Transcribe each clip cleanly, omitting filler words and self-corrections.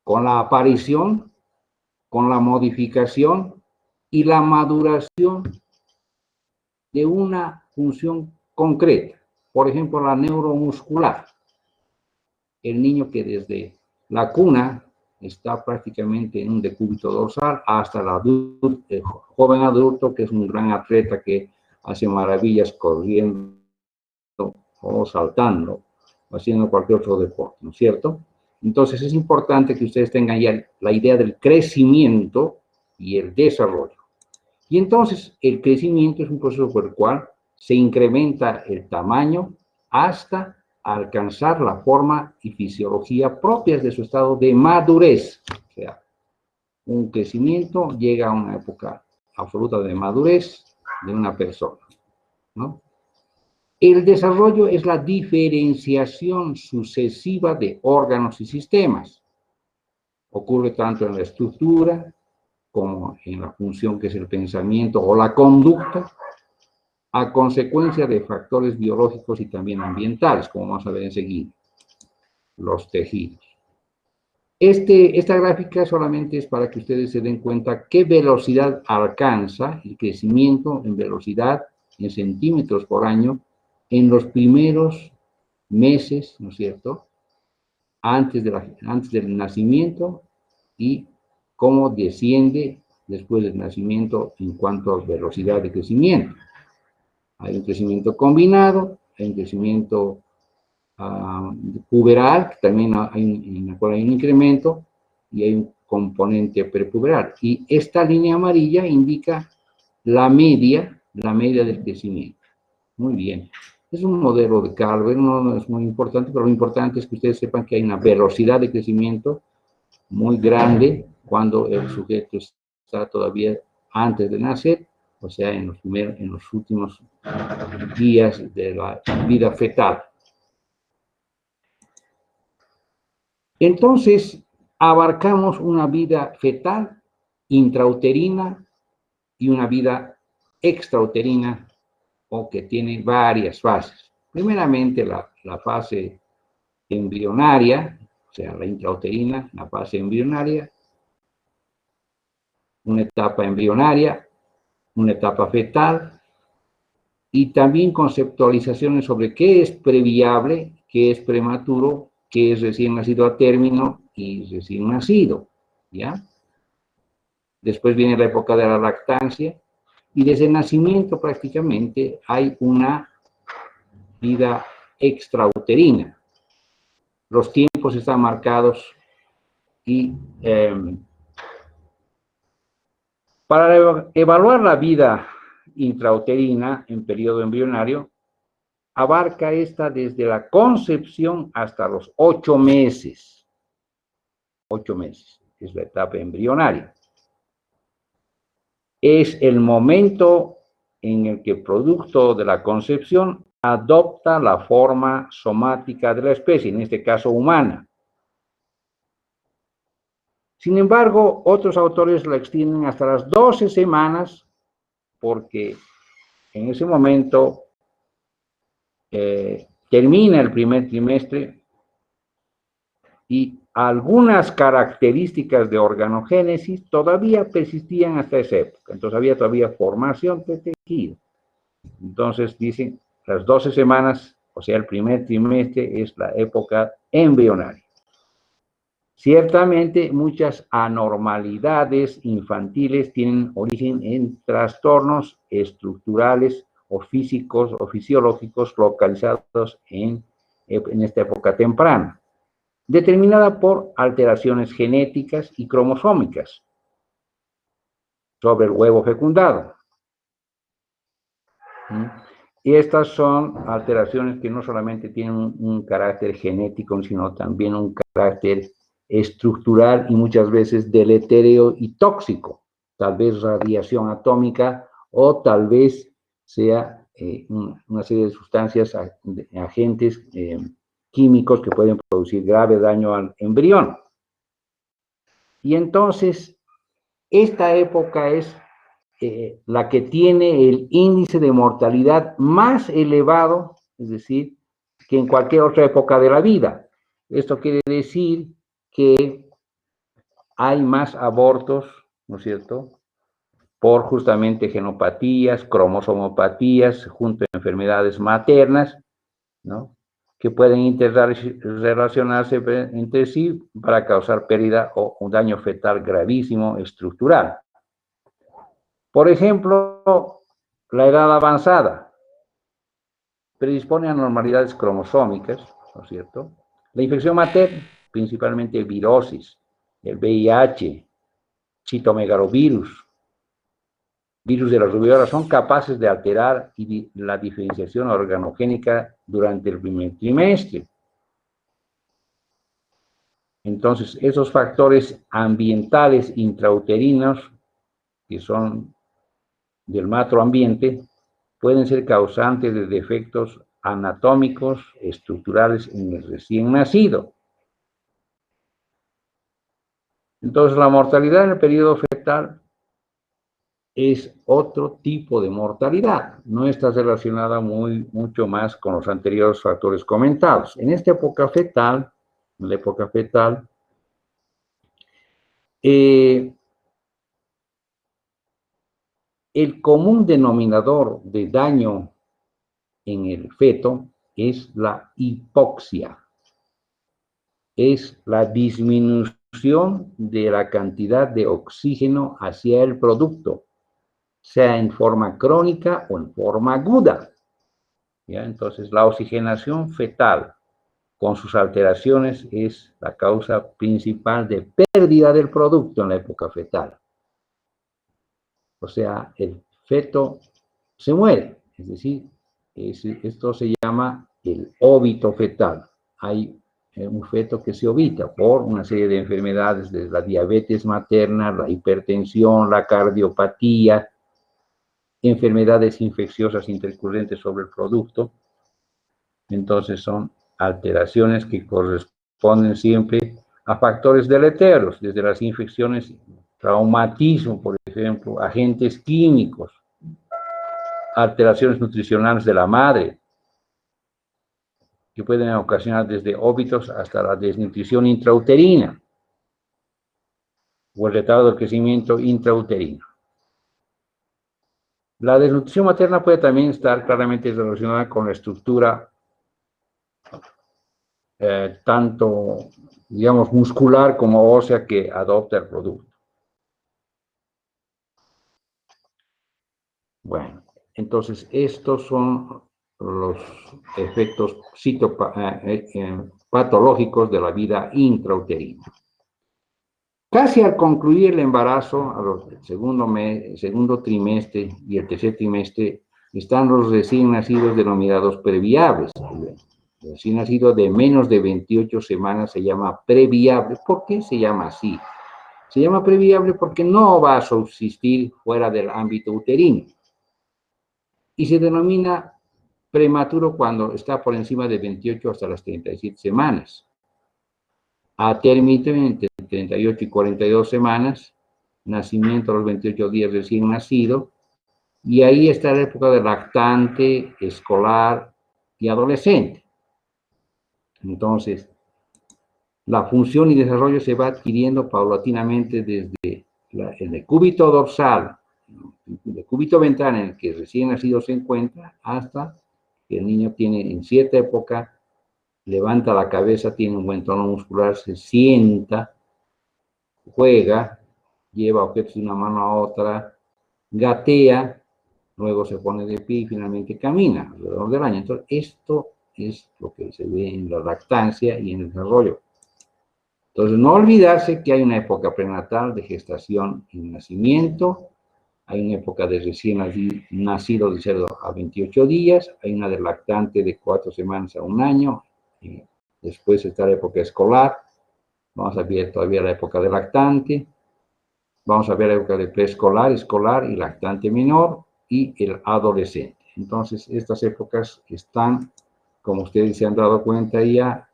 con la aparición, con la modificación y la maduración de una función concreta. Por ejemplo, la neuromuscular. El niño que desde la cuna está prácticamente en un decúbito dorsal hasta el joven adulto, que es un gran atleta que hace maravillas corriendo o saltando o haciendo cualquier otro deporte, ¿no es cierto? Entonces es importante que ustedes tengan ya la idea del crecimiento y el desarrollo. Y entonces el crecimiento es un proceso por el cual se incrementa el tamaño hasta alcanzar la forma y fisiología propias de su estado de madurez. O sea, un crecimiento llega a una época absoluta de madurez de una persona, ¿no? El desarrollo es la diferenciación sucesiva de órganos y sistemas. Ocurre tanto en la estructura como en la función que es el pensamiento o la conducta, a consecuencia de factores biológicos y también ambientales, como vamos a ver enseguida, los tejidos. Esta gráfica solamente es para que ustedes se den cuenta qué velocidad alcanza el crecimiento en velocidad en centímetros por año en los primeros meses, ¿no es cierto?, antes del nacimiento, y cómo desciende después del nacimiento en cuanto a velocidad de crecimiento. Hay un crecimiento combinado, hay un crecimiento puberal, que también en el cual hay un incremento, y hay un componente prepuberal. Y esta línea amarilla indica la media del crecimiento. Muy bien. Es un modelo de Calvert, no es muy importante, pero lo importante es que ustedes sepan que hay una velocidad de crecimiento muy grande cuando el sujeto está todavía antes de nacer, o sea, en los últimos días de la vida fetal. Entonces, abarcamos una vida fetal, intrauterina y una vida extrauterina, o que tiene varias fases. Primeramente, la fase embrionaria, o sea, la intrauterina, la fase embrionaria, una etapa embrionaria, una etapa fetal, y también conceptualizaciones sobre qué es previable, qué es prematuro, qué es recién nacido a término y recién nacido, ¿ya? Después viene la época de la lactancia, y desde el nacimiento prácticamente hay una vida extrauterina. Los tiempos están marcados y para evaluar la vida intrauterina en periodo embrionario, abarca esta desde la concepción hasta los 8 meses. 8 meses es la etapa embrionaria. Es el momento en el que, producto de la concepción, adopta la forma somática de la especie, en este caso humana. Sin embargo, otros autores la extienden hasta las 12 semanas, porque en ese momento termina el primer trimestre y algunas características de organogénesis todavía persistían hasta esa época. Entonces había todavía formación de tejido. Entonces dicen, las 12 semanas, o sea, el primer trimestre es la época embrionaria. Ciertamente, muchas anormalidades infantiles tienen origen en trastornos estructurales o físicos o fisiológicos localizados en esta época temprana, determinada por alteraciones genéticas y cromosómicas sobre el huevo fecundado. Y estas son alteraciones que no solamente tienen un carácter genético, sino también un carácter estructural y muchas veces deletéreo y tóxico, tal vez radiación atómica o tal vez sea una serie de sustancias, agentes químicos que pueden producir grave daño al embrión. Y entonces, esta época es la que tiene el índice de mortalidad más elevado, es decir, que en cualquier otra época de la vida. Esto quiere decir que hay más abortos, ¿no es cierto?, por justamente genopatías, cromosomopatías, junto a enfermedades maternas, ¿no?, que pueden interrelacionarse entre sí para causar pérdida o un daño fetal gravísimo estructural. Por ejemplo, la edad avanzada predispone a anormalidades cromosómicas, ¿no es cierto? La infección materna, principalmente virosis, el VIH, citomegalovirus, virus de la rubiola, son capaces de alterar la diferenciación organogénica durante el primer trimestre. Entonces, esos factores ambientales intrauterinos, que son del macroambiente, pueden ser causantes de defectos anatómicos, estructurales en el recién nacido. Entonces, la mortalidad en el periodo fetal es otro tipo de mortalidad. No está relacionada mucho más con los anteriores factores comentados. En esta época fetal, en la época fetal, el común denominador de daño en el feto es la hipoxia. Es la disminución de la cantidad de oxígeno hacia el producto, sea en forma crónica o en forma aguda. ¿Ya? Entonces, la oxigenación fetal con sus alteraciones es la causa principal de pérdida del producto en la época fetal. O sea, el feto se muere, es decir, esto se llama el óbito fetal. Hay un feto que se ovita por una serie de enfermedades, desde la diabetes materna, la hipertensión, la cardiopatía, enfermedades infecciosas intercurrentes sobre el producto. Entonces son alteraciones que corresponden siempre a factores deleterios, desde las infecciones, traumatismo, por ejemplo, agentes químicos, alteraciones nutricionales de la madre, que pueden ocasionar desde óbitos hasta la desnutrición intrauterina o el retardo del crecimiento intrauterino. La desnutrición materna puede también estar claramente relacionada con la estructura tanto, digamos, muscular como ósea que adopta el producto. Bueno, entonces estos son los efectos patológicos de la vida intrauterina. Casi al concluir el embarazo, al segundo trimestre y el tercer trimestre, están los recién nacidos denominados previables. El recién nacido de menos de 28 semanas se llama previable. ¿Por qué se llama así? Se llama previable porque no va a subsistir fuera del ámbito uterino. Y se denomina prematuro cuando está por encima de 28 hasta las 37 semanas. A término entre 38 y 42 semanas, nacimiento a los 28 días recién nacido, y ahí está la época de lactante, escolar y adolescente. Entonces, la función y desarrollo se va adquiriendo paulatinamente desde el decúbito dorsal, el decúbito ventral en el que el recién nacido se encuentra, hasta que el niño tiene en cierta época, levanta la cabeza, tiene un buen tono muscular, se sienta, juega, lleva objetos de una mano a otra, gatea, luego se pone de pie y finalmente camina alrededor del año. Entonces, esto es lo que se ve en la lactancia y en el desarrollo. Entonces, no olvidarse que hay una época prenatal de gestación y nacimiento, hay una época de recién nacido de 0 a 28 días, hay una de lactante de 4 semanas a 1 año, y después está la época escolar, vamos a ver todavía la época de lactante, vamos a ver la época de preescolar, escolar y lactante menor, y el adolescente. Entonces, estas épocas están, como ustedes se han dado cuenta ya,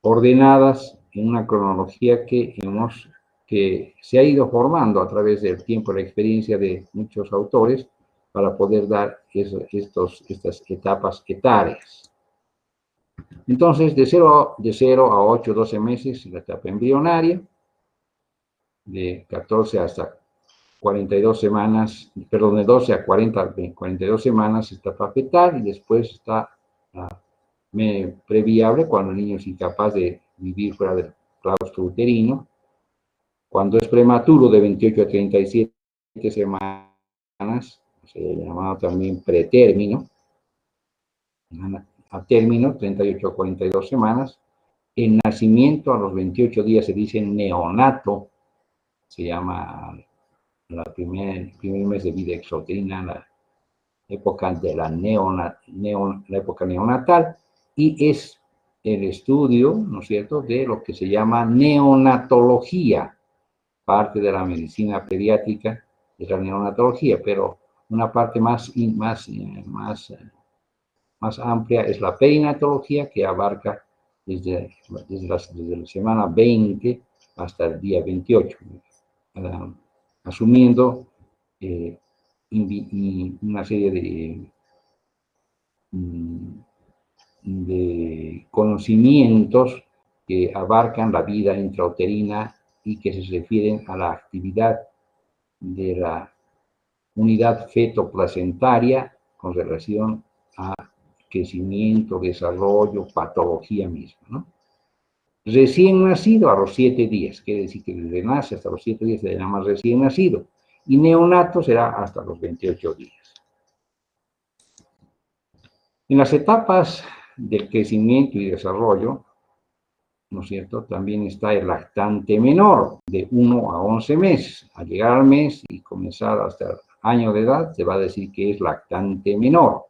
ordenadas en una cronología que se ha ido formando a través del tiempo, la experiencia de muchos autores, para poder dar estas etapas etarias. Entonces, de 0 a 8, 12 meses, la etapa embrionaria. de 14 hasta 42 semanas, perdón, de 12 a 42 semanas, etapa fetal, y después está la previable cuando el niño es incapaz de vivir fuera del claustro uterino. Cuando es prematuro, de 28 a 37 semanas, se ha llamado también pretérmino, a término, 38 a 42 semanas. El nacimiento a los 28 días se dice neonato, se llama el primer mes de vida exuterina, la época de la época neonatal, y es el estudio, ¿no es cierto?, de lo que se llama neonatología, parte de la medicina pediátrica es la neonatología, pero una parte más amplia es la perinatología, que abarca desde la semana 20 hasta el día 28, asumiendo una serie de conocimientos que abarcan la vida intrauterina y que se refieren a la actividad de la unidad feto-placentaria con relación a crecimiento, desarrollo, patología misma, ¿no? Recién nacido a los 7 días, quiere decir que desde nace hasta los 7 días se llama recién nacido, y neonato será hasta los 28 días. En las etapas del crecimiento y desarrollo, ¿no es cierto?, también está el lactante menor, de 1 a 11 meses. Al llegar al mes y comenzar hasta el año de edad, se va a decir que es lactante menor.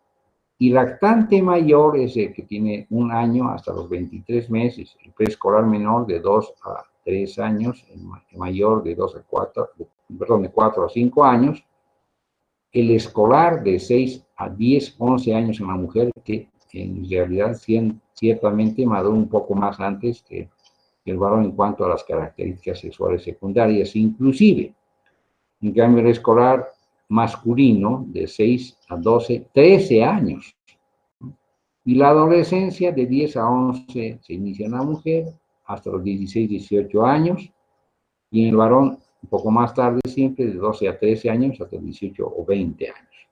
Y lactante mayor es el que tiene 1 año hasta los 23 meses, el preescolar menor de 2 a 3 años, el mayor de 4 a 5 años, el escolar de 6 a 10, 11 años en la mujer, que en realidad ciertamente madura un poco más antes que el varón en cuanto a las características sexuales secundarias, inclusive. En cambio, el escolar masculino de 6 a 12, 13 años. Y la adolescencia de 10 a 11 se inicia en la mujer hasta los 16, 18 años, y en el varón un poco más tarde siempre, de 12 a 13 años hasta 18 o 20 años.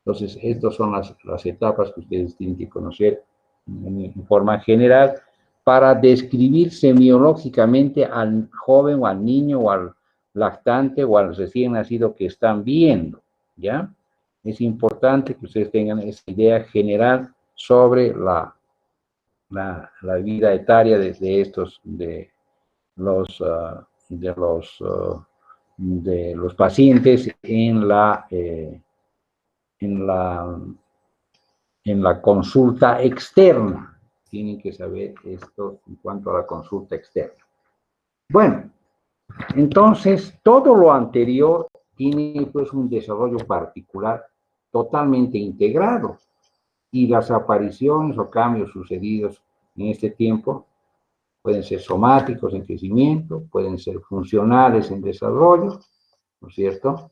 Entonces, estas son las etapas que ustedes tienen que conocer en forma general para describir semiológicamente al joven o al niño o al lactante o al recién nacido que están viendo, ¿ya? Es importante que ustedes tengan esa idea general sobre la vida etaria de los pacientes en la consulta externa. Tienen que saber esto en cuanto a la consulta externa. Bueno, entonces, todo lo anterior tiene pues un desarrollo particular totalmente integrado, y las apariciones o cambios sucedidos en este tiempo pueden ser somáticos en crecimiento, pueden ser funcionales en desarrollo, ¿no es cierto?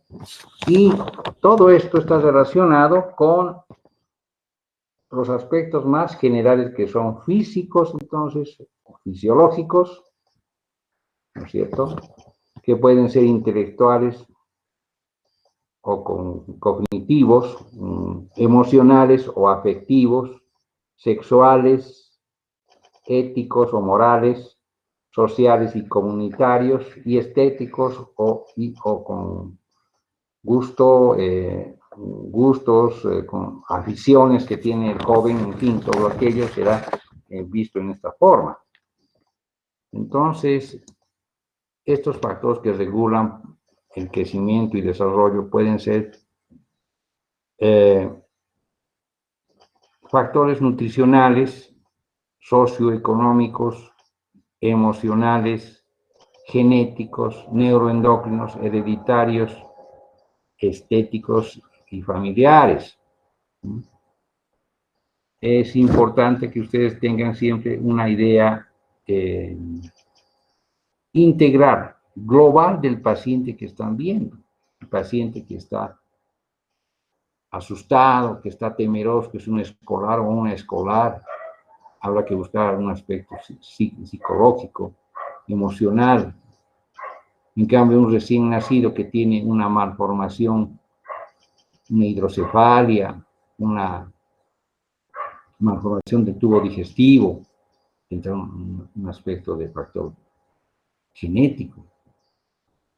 Y todo esto está relacionado con los aspectos más generales que son físicos, entonces, fisiológicos, ¿no es cierto?, que pueden ser intelectuales o cognitivos, emocionales o afectivos, sexuales, éticos o morales, sociales y comunitarios, y estéticos o con gustos, con aficiones que tiene el joven, en fin, todo aquello será visto en esta forma. Entonces, estos factores que regulan el crecimiento y desarrollo pueden ser factores nutricionales, socioeconómicos, emocionales, genéticos, neuroendocrinos, hereditarios, estéticos y familiares. Es importante que ustedes tengan siempre una idea integral, global del paciente que están viendo. El paciente que está asustado, que está temeroso, que es un escolar o una escolar, habrá que buscar un aspecto psicológico, emocional, En cambio, un recién nacido que tiene una malformación, una hidrocefalia, una malformación del tubo digestivo, entra un aspecto de factor genético,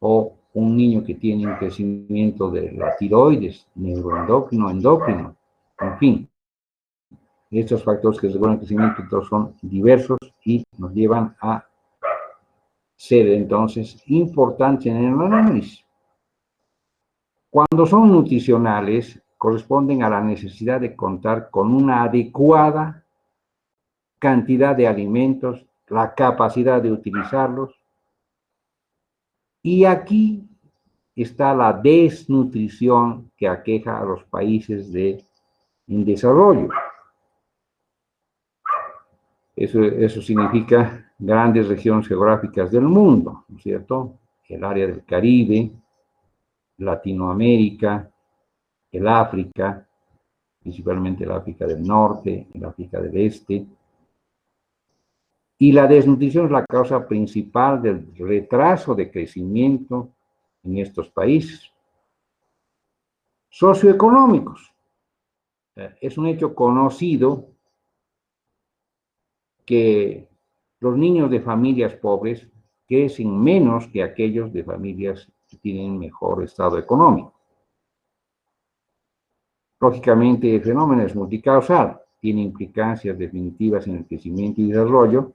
o un niño que tiene un crecimiento de la tiroides, neuroendocrino, endocrino, en fin. Estos factores que regulan el crecimiento son diversos y nos llevan a ser entonces importantes en el análisis. Cuando son nutricionales, corresponden a la necesidad de contar con una adecuada cantidad de alimentos, la capacidad de utilizarlos. Y aquí está la desnutrición que aqueja a los países en desarrollo. Eso significa grandes regiones geográficas del mundo, ¿no es cierto? El área del Caribe, Latinoamérica, el África, principalmente el África del Norte, el África del Este. Y la desnutrición es la causa principal del retraso de crecimiento en estos países. Socioeconómicos. Es un hecho conocido que los niños de familias pobres crecen menos que aquellos de familias que tienen mejor estado económico. Lógicamente, el fenómeno es multicausal, tiene implicancias definitivas en el crecimiento y desarrollo,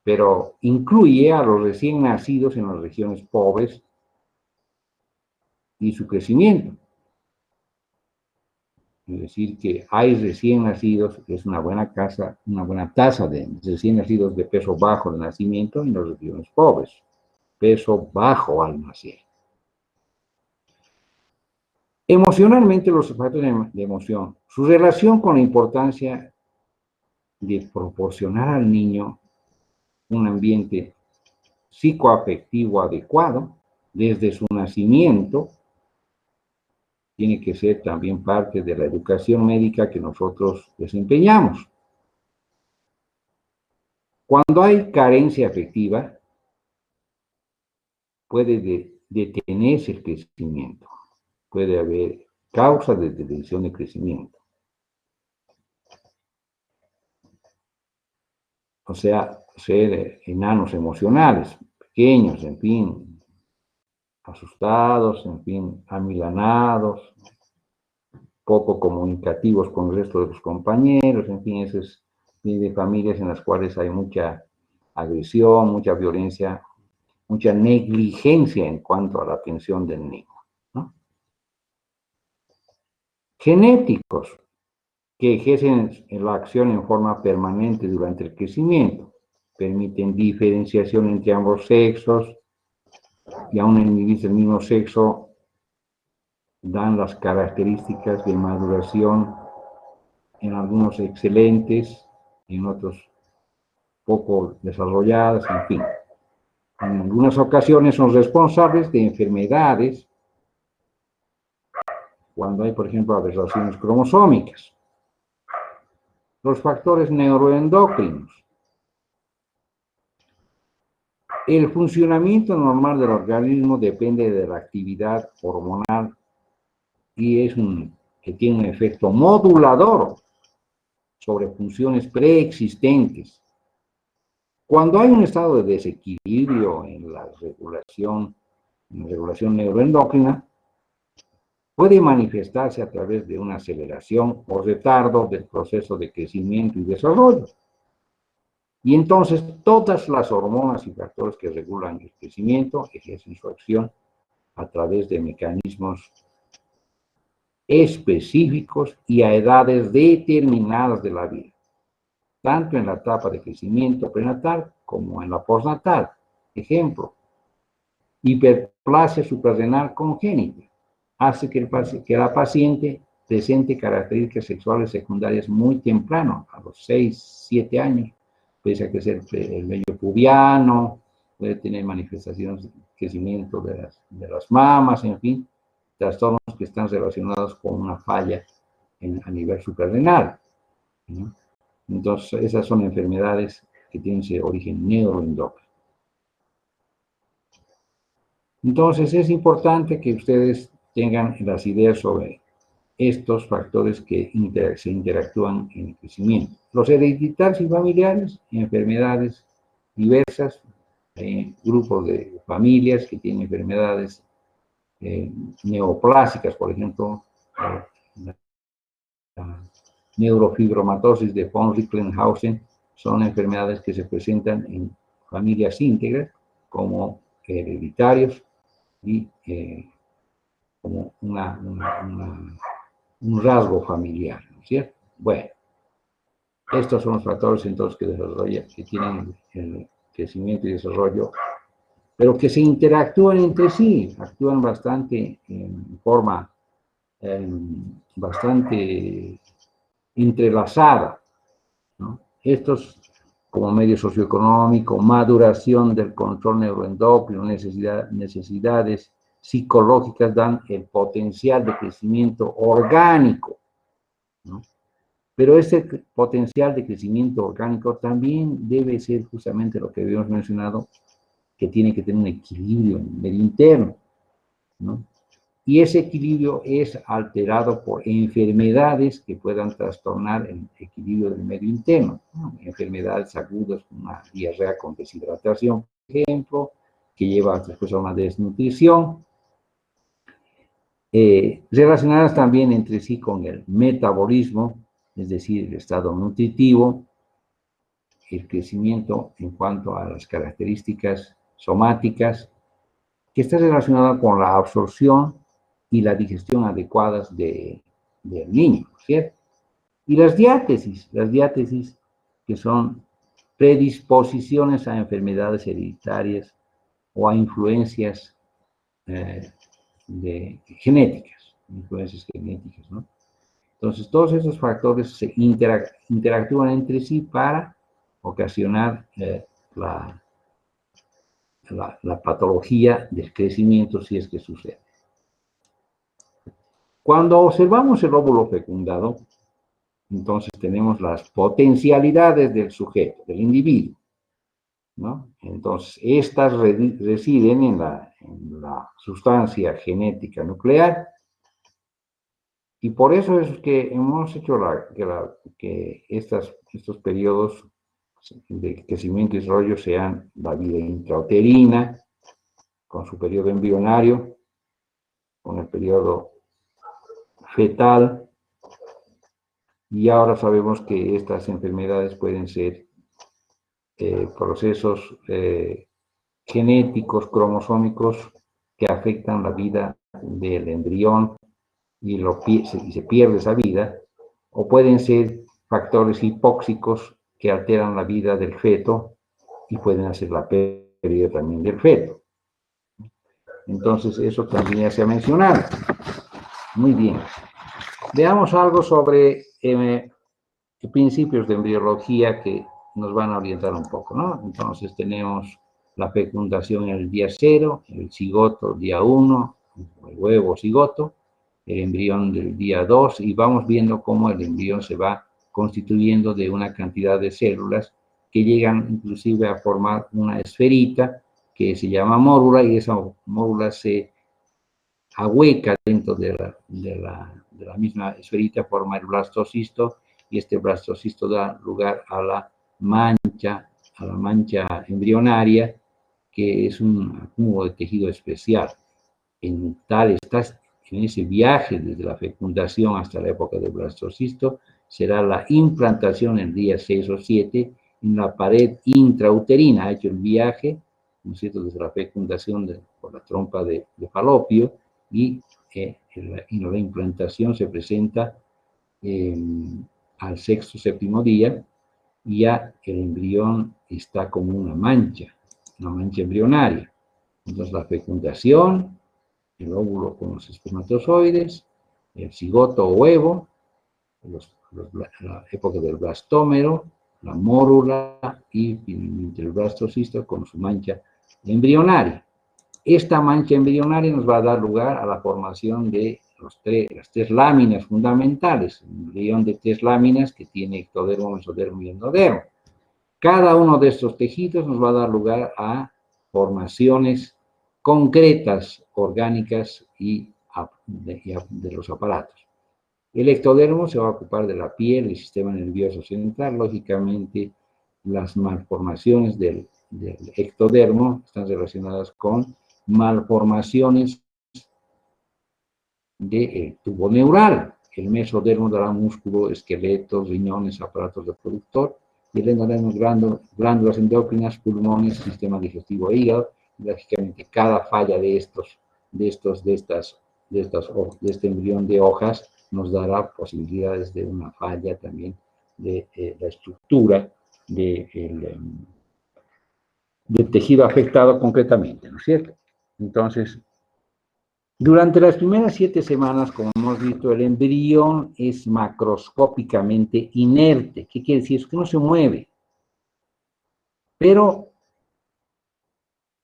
pero incluye a los recién nacidos en las regiones pobres y su crecimiento. Es decir, que hay recién nacidos, es una buena tasa de recién nacidos de peso bajo de nacimiento en las regiones pobres, peso bajo al nacer. Emocionalmente, los factores de emoción, su relación con la importancia de proporcionar al niño un ambiente psicoafectivo adecuado desde su nacimiento, tiene que ser también parte de la educación médica que nosotros desempeñamos. Cuando hay carencia afectiva, puede detenerse el crecimiento, puede haber causas de detención de crecimiento. O sea, ser enanos emocionales, pequeños, en fin, asustados, en fin, amilanados, poco comunicativos con el resto de los compañeros, en fin, eso es de familias en las cuales hay mucha agresión, mucha violencia, mucha negligencia en cuanto a la atención del niño, ¿no? Genéticos, que ejercen la acción en forma permanente durante el crecimiento, permiten diferenciación entre ambos sexos, y aún en individuos del mismo sexo dan las características de maduración, en algunos excelentes, en otros poco desarrolladas, en fin. En algunas ocasiones son responsables de enfermedades cuando hay, por ejemplo, aberraciones cromosómicas. Los factores neuroendocrinos. El funcionamiento normal del organismo depende de la actividad hormonal y que tiene un efecto modulador sobre funciones preexistentes. Cuando hay un estado de desequilibrio en la regulación neuroendocrina, puede manifestarse a través de una aceleración o retardo del proceso de crecimiento y desarrollo. Y entonces todas las hormonas y factores que regulan el crecimiento ejercen su acción a través de mecanismos específicos y a edades determinadas de la vida, tanto en la etapa de crecimiento prenatal como en la postnatal. Ejemplo, hiperplasia suprarrenal congénita hace que la paciente presente características sexuales secundarias muy temprano, a los 6, 7 años, pese a crecer el vello pubiano, puede tener manifestaciones de crecimiento de las mamas, en fin, trastornos que están relacionados con una falla a nivel suprarrenal, ¿no? Entonces, esas son enfermedades que tienen ese origen neuroendocrino. Entonces, es importante que ustedes tengan las ideas sobre estos factores que se interactúan en el crecimiento. Los hereditarios y familiares, enfermedades diversas, grupos de familias que tienen enfermedades neoplásicas, por ejemplo, la neurofibromatosis de von Recklinghausen, son enfermedades que se presentan en familias íntegras como hereditarios y como un rasgo familiar, ¿no es cierto? Bueno, estos son los factores entonces que tienen el crecimiento y desarrollo, pero que se interactúan entre sí, actúan bastante en forma bastante entrelazada, ¿no? Estos, como medio socioeconómico, maduración del control neuroendocrino, necesidades psicológicas, dan el potencial de crecimiento orgánico, ¿no? Pero ese potencial de crecimiento orgánico también debe ser justamente lo que habíamos mencionado, que tiene que tener un equilibrio en el medio interno, ¿no? Y ese equilibrio es alterado por enfermedades que puedan trastornar el equilibrio del medio interno, ¿no? Enfermedades agudas como una diarrea con deshidratación, por ejemplo, que lleva después a una desnutrición, relacionadas también entre sí con el metabolismo, es decir, el estado nutritivo, el crecimiento en cuanto a las características somáticas, que está relacionada con la absorción y la digestión adecuadas del niño, ¿cierto? Y las diátesis que son predisposiciones a enfermedades hereditarias o a influencias influencias genéticas, ¿no? Entonces, todos esos factores se interactúan entre sí para ocasionar la patología del crecimiento si es que sucede. Cuando observamos el óvulo fecundado, entonces tenemos las potencialidades del sujeto, del individuo, ¿no? Entonces, estas residen en la sustancia genética nuclear, y por eso es que hemos hecho que estos periodos de crecimiento y desarrollo sean la vida intrauterina, con su periodo embrionario, con el periodo fetal, y ahora sabemos que estas enfermedades pueden ser procesos genéticos, cromosómicos, que afectan la vida del embrión y se pierde esa vida, o pueden ser factores hipóxicos que alteran la vida del feto y pueden hacer la pérdida también del feto. Entonces, eso también ya se ha mencionado. Muy bien. Veamos algo sobre principios de embriología que nos van a orientar un poco, ¿no? Entonces, tenemos la fecundación en el día 0, el cigoto día 1, el huevo cigoto, el embrión del día 2, y vamos viendo cómo el embrión se va constituyendo de una cantidad de células que llegan inclusive a formar una esferita que se llama mórula, y esa mórula se ahueca dentro de la misma esferita, forma el blastocisto, y este blastocisto da lugar a la mancha embrionaria, que es un acúmulo de tejido especial. En ese viaje desde la fecundación hasta la época del blastocisto, será la implantación el día 6 o 7 en la pared intrauterina. Ha hecho el viaje, ¿no es cierto?, desde la fecundación por la trompa de falopio, y la implantación se presenta al sexto, séptimo día, y ya el embrión está como una mancha embrionaria. Entonces, la fecundación, el óvulo con los espermatozoides, el cigoto o huevo, la época del blastómero, la mórula y finalmente el blastocisto con su mancha embrionaria. Esta mancha embrionaria nos va a dar lugar a la formación de las tres láminas fundamentales, un embrión de 3 láminas que tiene ectodermo, mesodermo y endodermo. Cada uno de estos tejidos nos va a dar lugar a formaciones concretas, orgánicas y de los aparatos. El ectodermo se va a ocupar de la piel, el sistema nervioso central. Lógicamente, las malformaciones del ectodermo están relacionadas con malformaciones del tubo neural. El mesodermo dará músculo, esqueletos, riñones, aparatos reproductor, y el endodermo, glándulas endócrinas, pulmones, sistema digestivo e hígado. Lógicamente, cada falla de este embrión de hojas nos dará posibilidades de una falla también de la estructura del tejido afectado concretamente, ¿no es cierto? Entonces, durante las primeras 7 semanas, como hemos visto, el embrión es macroscópicamente inerte. ¿Qué quiere decir? Es que no se mueve. Pero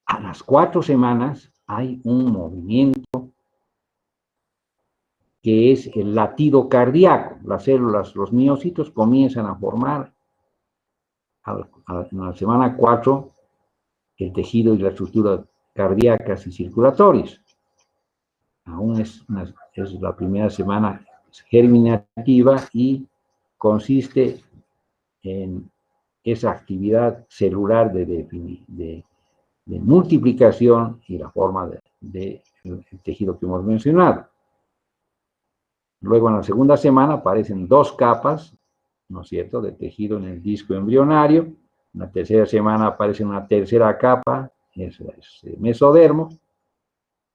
a las 4 semanas hay un movimiento que es el latido cardíaco. Las células, los miocitos comienzan a formar en la semana 4 el tejido y la estructura cardíacas y circulatorias. Aún es la primera semana germinativa y consiste en esa actividad celular de multiplicación y la forma del tejido que hemos mencionado. Luego, en la segunda semana aparecen 2 capas, ¿no es cierto?, de tejido en el disco embrionario. En la tercera semana aparece una tercera capa, eso es el mesodermo.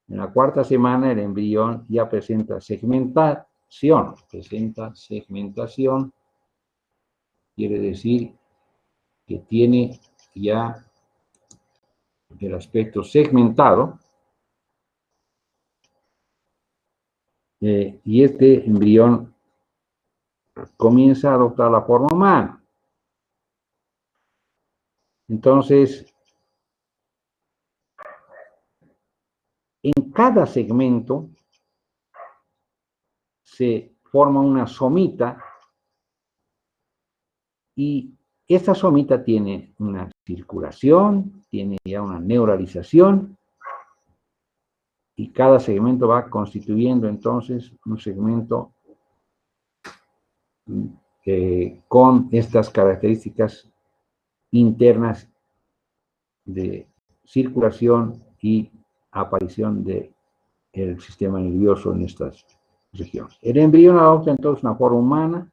En la cuarta semana el embrión ya presenta segmentación. Quiere decir que tiene ya el aspecto segmentado. Y este embrión comienza a adoptar la forma humana. Entonces, en cada segmento se forma una somita y esta somita tiene una circulación, tiene ya una neuralización y cada segmento va constituyendo entonces un segmento con estas características internas de circulación y aparición del sistema nervioso en estas regiones. El embrión adopta entonces una forma humana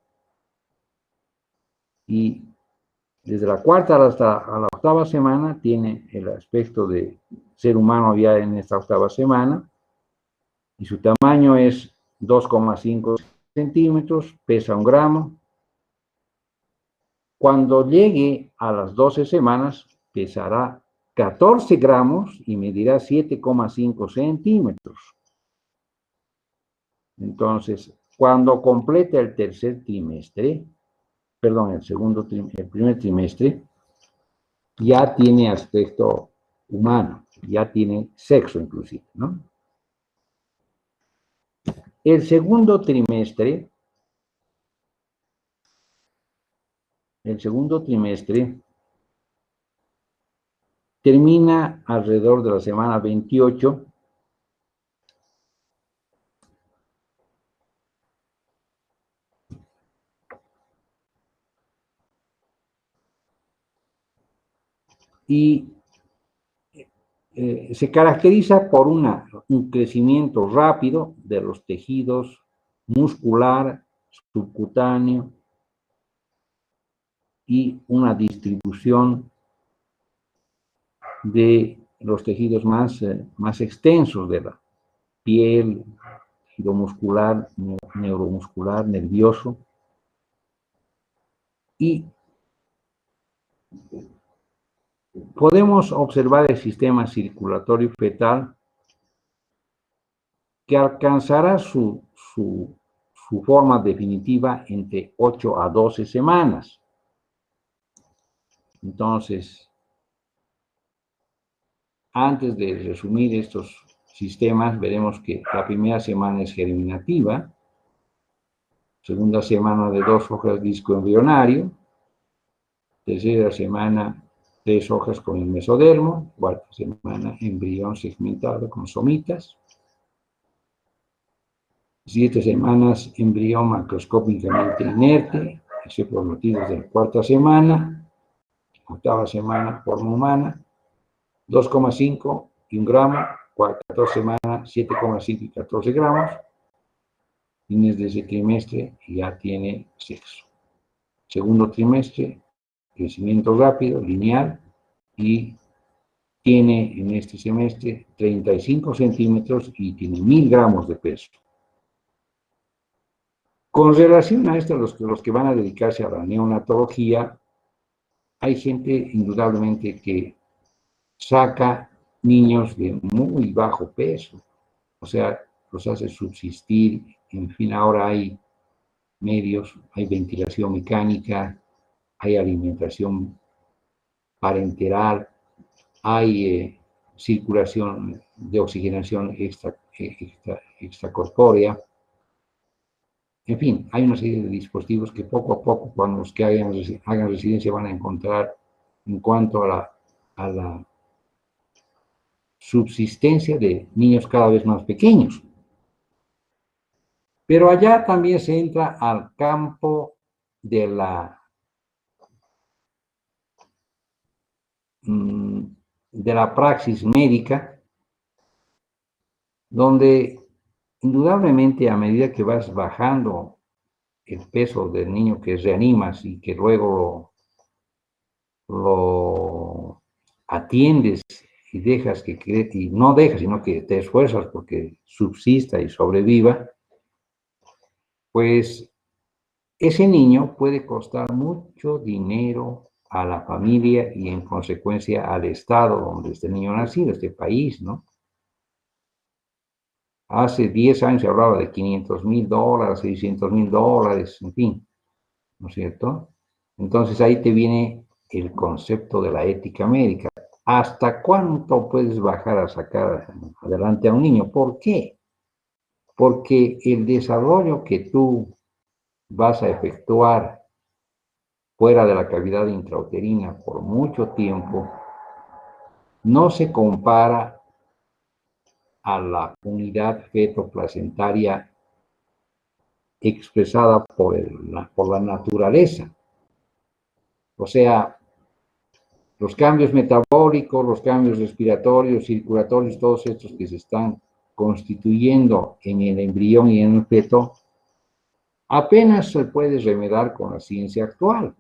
y desde la cuarta hasta la octava semana tiene el aspecto de ser humano ya en esta octava semana y su tamaño es 2,5 centímetros, pesa 1 gramo. Cuando llegue a las 12 semanas pesará 14 gramos y medirá 7,5 centímetros. Entonces, cuando complete el tercer trimestre, perdón, el primer trimestre, ya tiene aspecto humano, ya tiene sexo inclusive, ¿no? El segundo trimestre termina alrededor de la semana 28 y se caracteriza por un crecimiento rápido de los tejidos muscular, subcutáneo y una distribución de los tejidos más extensos de la piel, tejido muscular, neuromuscular, nervioso. Y podemos observar el sistema circulatorio fetal que alcanzará su forma definitiva entre 8 a 12 semanas. Entonces, antes de resumir estos sistemas, veremos que la primera semana es germinativa, segunda semana de 2 hojas disco embrionario, tercera semana 3 hojas con el mesodermo, cuarta semana embrión segmentado con somitas, 7 semanas embrión macroscópicamente inerte, excepto los motivos de la cuarta semana, octava semana forma humana, 2,5 y 1 gramo, 14 semanas 7,5 y 14 gramos, fines de ese trimestre ya tiene sexo. Segundo trimestre, crecimiento rápido, lineal, y tiene en este semestre 35 centímetros y tiene 1000 gramos de peso. Con relación a esto, los que van a dedicarse a la neonatología, hay gente indudablemente que saca niños de muy bajo peso, o sea, los hace subsistir, en fin, ahora hay medios, hay ventilación mecánica, hay alimentación parenteral, hay circulación de oxigenación extracorpórea. En fin, hay una serie de dispositivos que poco a poco, cuando los que hagan residencia van a encontrar en cuanto a la subsistencia de niños cada vez más pequeños. Pero allá también se entra al campo de la praxis médica, donde indudablemente a medida que vas bajando el peso del niño que reanimas y que luego lo atiendes y dejas que crezca, y no dejas, sino que te esfuerzas porque subsista y sobreviva, pues ese niño puede costar mucho dinero a la familia y en consecuencia al estado donde este niño ha nacido, este país, ¿no? Hace 10 años se hablaba de $500,000, $600,000, en fin, ¿no es cierto? Entonces ahí te viene el concepto de la ética médica. ¿Hasta cuánto puedes bajar a sacar adelante a un niño? ¿Por qué? Porque el desarrollo que tú vas a efectuar fuera de la cavidad intrauterina por mucho tiempo no se compara a la unidad fetoplacentaria expresada por la naturaleza. O sea, los cambios metabólicos, los cambios respiratorios, circulatorios, todos estos que se están constituyendo en el embrión y en el feto, apenas se puede remediar con la ciencia actual.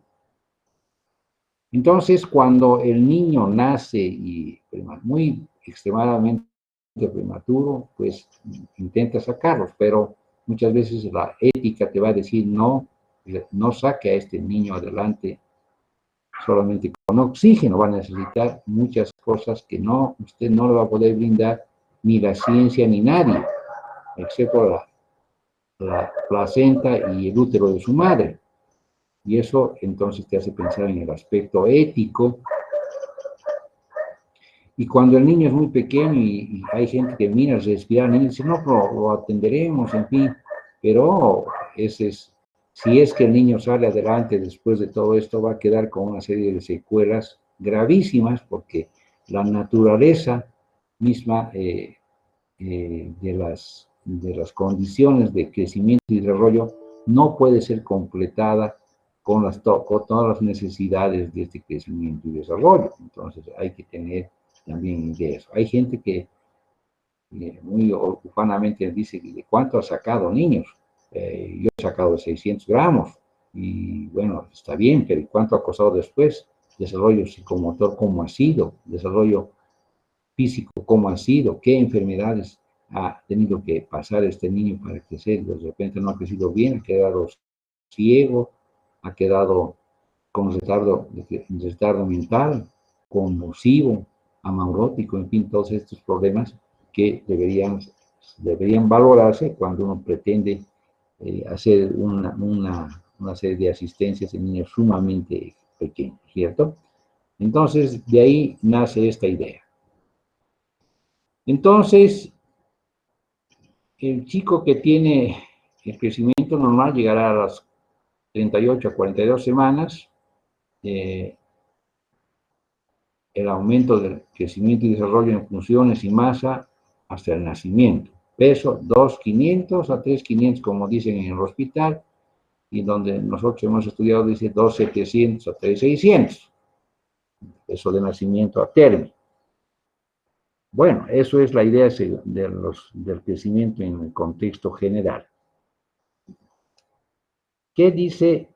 Entonces, cuando el niño nace y muy extremadamente prematuro, pues intenta sacarlos, pero muchas veces la ética te va a decir no, no saque a este niño adelante solamente con oxígeno, va a necesitar muchas cosas que usted no le va a poder brindar ni la ciencia ni nadie, excepto la placenta y el útero de su madre. Y eso entonces te hace pensar en el aspecto ético. Y cuando el niño es muy pequeño y hay gente que mira respirar, y dice, no, pero lo atenderemos, en fin. Pero si es que el niño sale adelante después de todo esto, va a quedar con una serie de secuelas gravísimas, porque la naturaleza misma de las condiciones de crecimiento y desarrollo no puede ser completada con todas las necesidades de este crecimiento y desarrollo. Entonces hay que tener también de eso. Hay gente que muy ufanamente dice, ¿de cuánto ha sacado niños? Yo he sacado 600 gramos y bueno, está bien, pero ¿cuánto ha costado después? Desarrollo psicomotor, ¿cómo ha sido? Desarrollo físico, ¿cómo ha sido? ¿Qué enfermedades ha tenido que pasar este niño para crecer? De repente no ha crecido bien, ha quedado ciego, ha quedado con retardo mental, convulsivo, amaurótico, en fin, todos estos problemas que deberían valorarse cuando uno pretende hacer una serie de asistencias en niños sumamente pequeños, ¿cierto? Entonces, de ahí nace esta idea. Entonces, el chico que tiene el crecimiento normal llegará a las 38 a 42 semanas, el aumento del crecimiento y desarrollo en funciones y masa hasta el nacimiento. Peso 2.500 a 3.500, como dicen en el hospital, y donde nosotros hemos estudiado dice 2.700 a 3.600. Peso de nacimiento a término. Bueno, eso es la idea del crecimiento en el contexto general. ¿Qué dice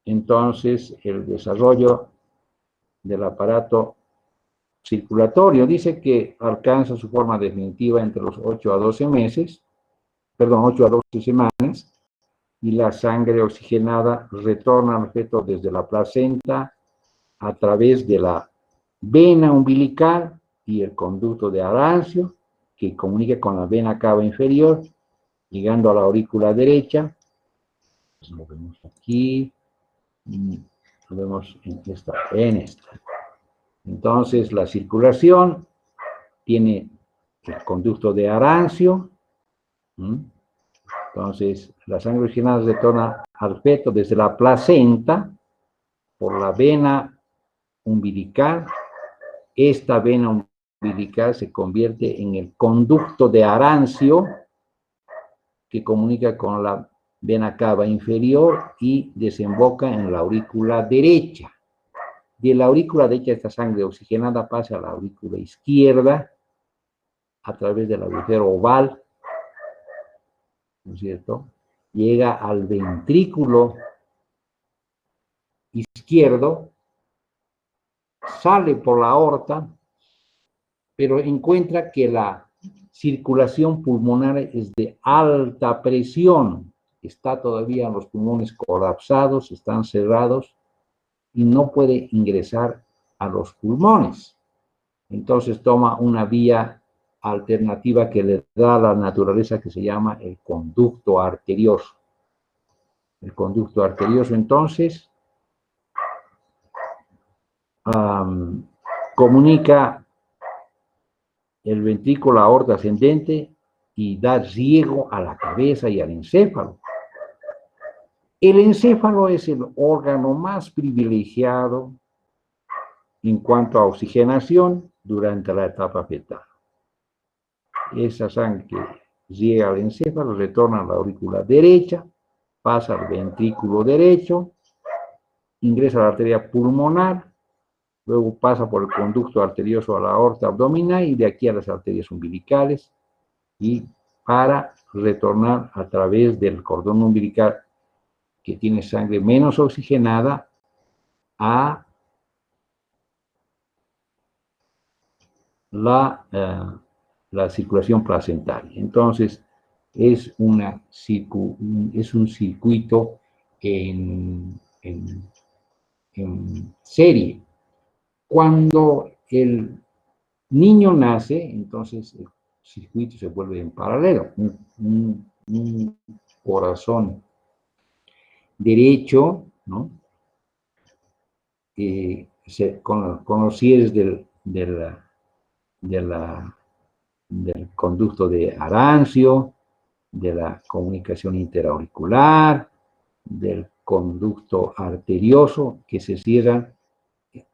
entonces el desarrollo del aparato circulatorio? Dice que alcanza su forma definitiva entre los 8 a 12 meses, perdón, 8 a 12 semanas, y la sangre oxigenada retorna al feto desde la placenta a través de la vena umbilical y el conducto de Arancio, que comunica con la vena cava inferior, llegando a la aurícula derecha. Lo vemos aquí, lo vemos en esta. Entonces, la circulación tiene el conducto de Arancio. Entonces, la sangre oxigenada retorna al feto desde la placenta por la vena umbilical. Esta vena umbilical se convierte en el conducto de Arancio, que comunica con la vena cava inferior y desemboca en la aurícula derecha. De la aurícula derecha, esta sangre oxigenada pasa a la aurícula izquierda a través del agujero oval, ¿no es cierto? Llega al ventrículo izquierdo, sale por la aorta, pero encuentra que la circulación pulmonar es de alta presión. Está todavía los pulmones colapsados, están cerrados y no puede ingresar a los pulmones. Entonces toma una vía alternativa que le da la naturaleza, que se llama el conducto arterioso. El conducto arterioso entonces comunica el ventrículo aorta ascendente y da riego a la cabeza y al encéfalo. El encéfalo es el órgano más privilegiado en cuanto a oxigenación durante la etapa fetal. Esa sangre que llega al encéfalo retorna a la aurícula derecha, pasa al ventrículo derecho, ingresa a la arteria pulmonar, luego pasa por el conducto arterioso a la aorta abdominal y de aquí a las arterias umbilicales, y para retornar a través del cordón umbilical, que tiene sangre menos oxigenada, a la circulación placentaria. Entonces, es un circuito en serie. Cuando el niño nace, entonces el circuito se vuelve en paralelo. Un corazón derecho, ¿no? Con los cierres del conducto de Arancio, de la comunicación interauricular, del conducto arterioso, que se cierran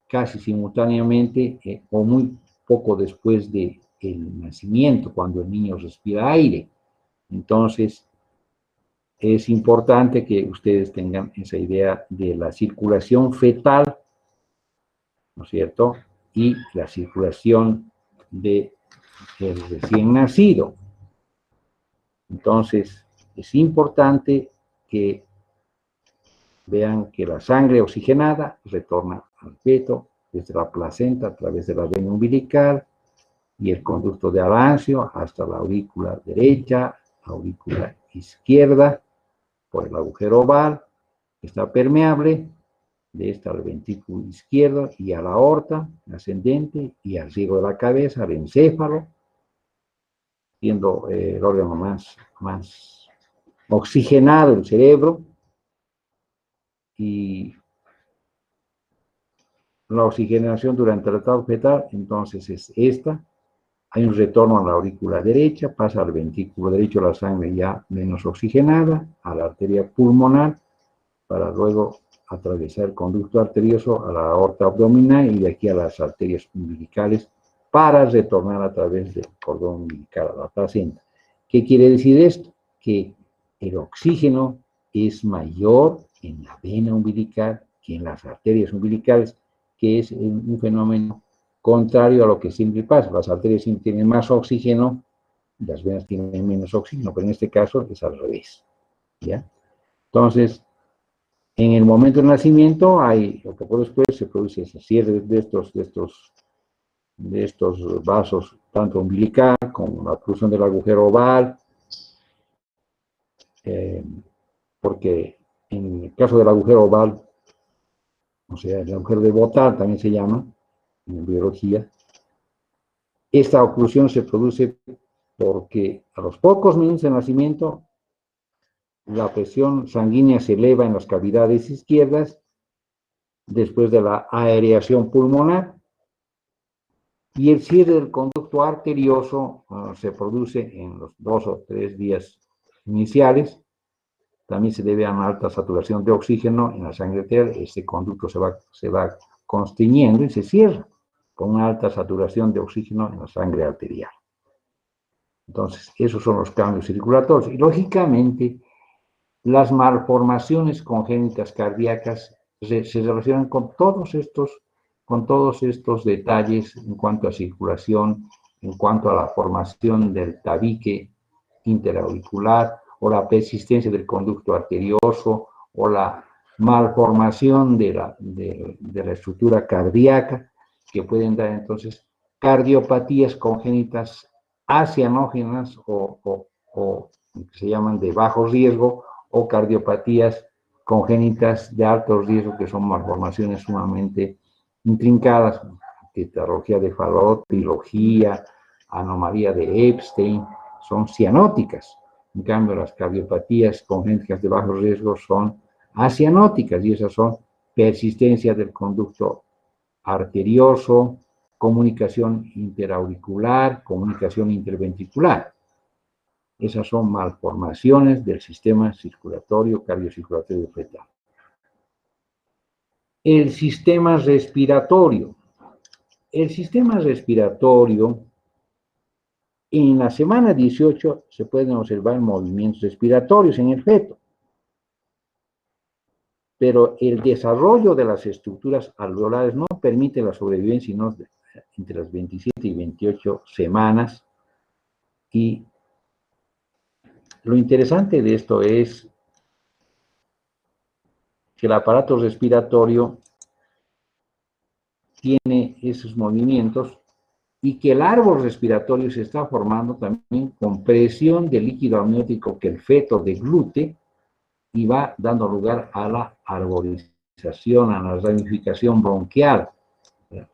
casi simultáneamente o muy poco después del nacimiento, cuando el niño respira aire. Entonces, es importante que ustedes tengan esa idea de la circulación fetal, ¿no es cierto? Y la circulación del recién nacido. Entonces, es importante que vean que la sangre oxigenada retorna al feto desde la placenta a través de la vena umbilical y el conducto de Arancio hasta la aurícula derecha, aurícula izquierda, por el agujero oval, que está permeable, de esta al ventrículo izquierdo y a la aorta ascendente y al riego de la cabeza, al encéfalo, siendo el órgano más oxigenado, el cerebro, y la oxigenación durante la etapa fetal, entonces es esta. Hay un retorno a la aurícula derecha, pasa al ventrículo derecho la sangre ya menos oxigenada, a la arteria pulmonar, para luego atravesar el conducto arterioso a la aorta abdominal y de aquí a las arterias umbilicales para retornar a través del cordón umbilical a la placenta. ¿Qué quiere decir esto? Que el oxígeno es mayor en la vena umbilical que en las arterias umbilicales, que es un fenómeno contrario a lo que siempre pasa. Las arterias siempre tienen más oxígeno, las venas tienen menos oxígeno, pero en este caso es al revés, ¿ya? Entonces, en el momento del nacimiento, hay, o poco después, se produce ese cierre de estos vasos, tanto umbilical como la oclusión del agujero oval, porque en el caso del agujero oval, o sea, el agujero de Botard también se llama, en biología, esta oclusión se produce porque a los pocos minutos de nacimiento, la presión sanguínea se eleva en las cavidades izquierdas después de la aereación pulmonar y el cierre del conducto arterioso se produce en los 2 o 3 días iniciales. También se debe a una alta saturación de oxígeno en la sangre arterial. Este conducto se va constriñendo y se cierra con una alta saturación de oxígeno en la sangre arterial. Entonces, esos son los cambios circulatorios. Y lógicamente, las malformaciones congénitas cardíacas se relacionan con todos estos detalles en cuanto a circulación, en cuanto a la formación del tabique interauricular o la persistencia del conducto arterioso o la malformación de la estructura cardíaca, que pueden dar entonces cardiopatías congénitas acianógenas o que se llaman de bajo riesgo, o cardiopatías congénitas de alto riesgo, que son malformaciones sumamente intrincadas, tetralogía de Fallot, trilogía, anomalía de Epstein, son cianóticas. En cambio, las cardiopatías congénitas de bajo riesgo son acianóticas, y esas son persistencia del conducto arterioso, comunicación interauricular, comunicación interventricular. Esas son malformaciones del sistema circulatorio, cardiocirculatorio fetal. El sistema respiratorio. El sistema respiratorio, en la semana 18 se pueden observar movimientos respiratorios en el feto, pero el desarrollo de las estructuras alveolares no permite la sobrevivencia sino entre las 27 y 28 semanas. Y lo interesante de esto es que el aparato respiratorio tiene esos movimientos y que el árbol respiratorio se está formando también con presión de líquido amniótico que el feto deglute y va dando lugar a la arborización, a la ramificación bronquial.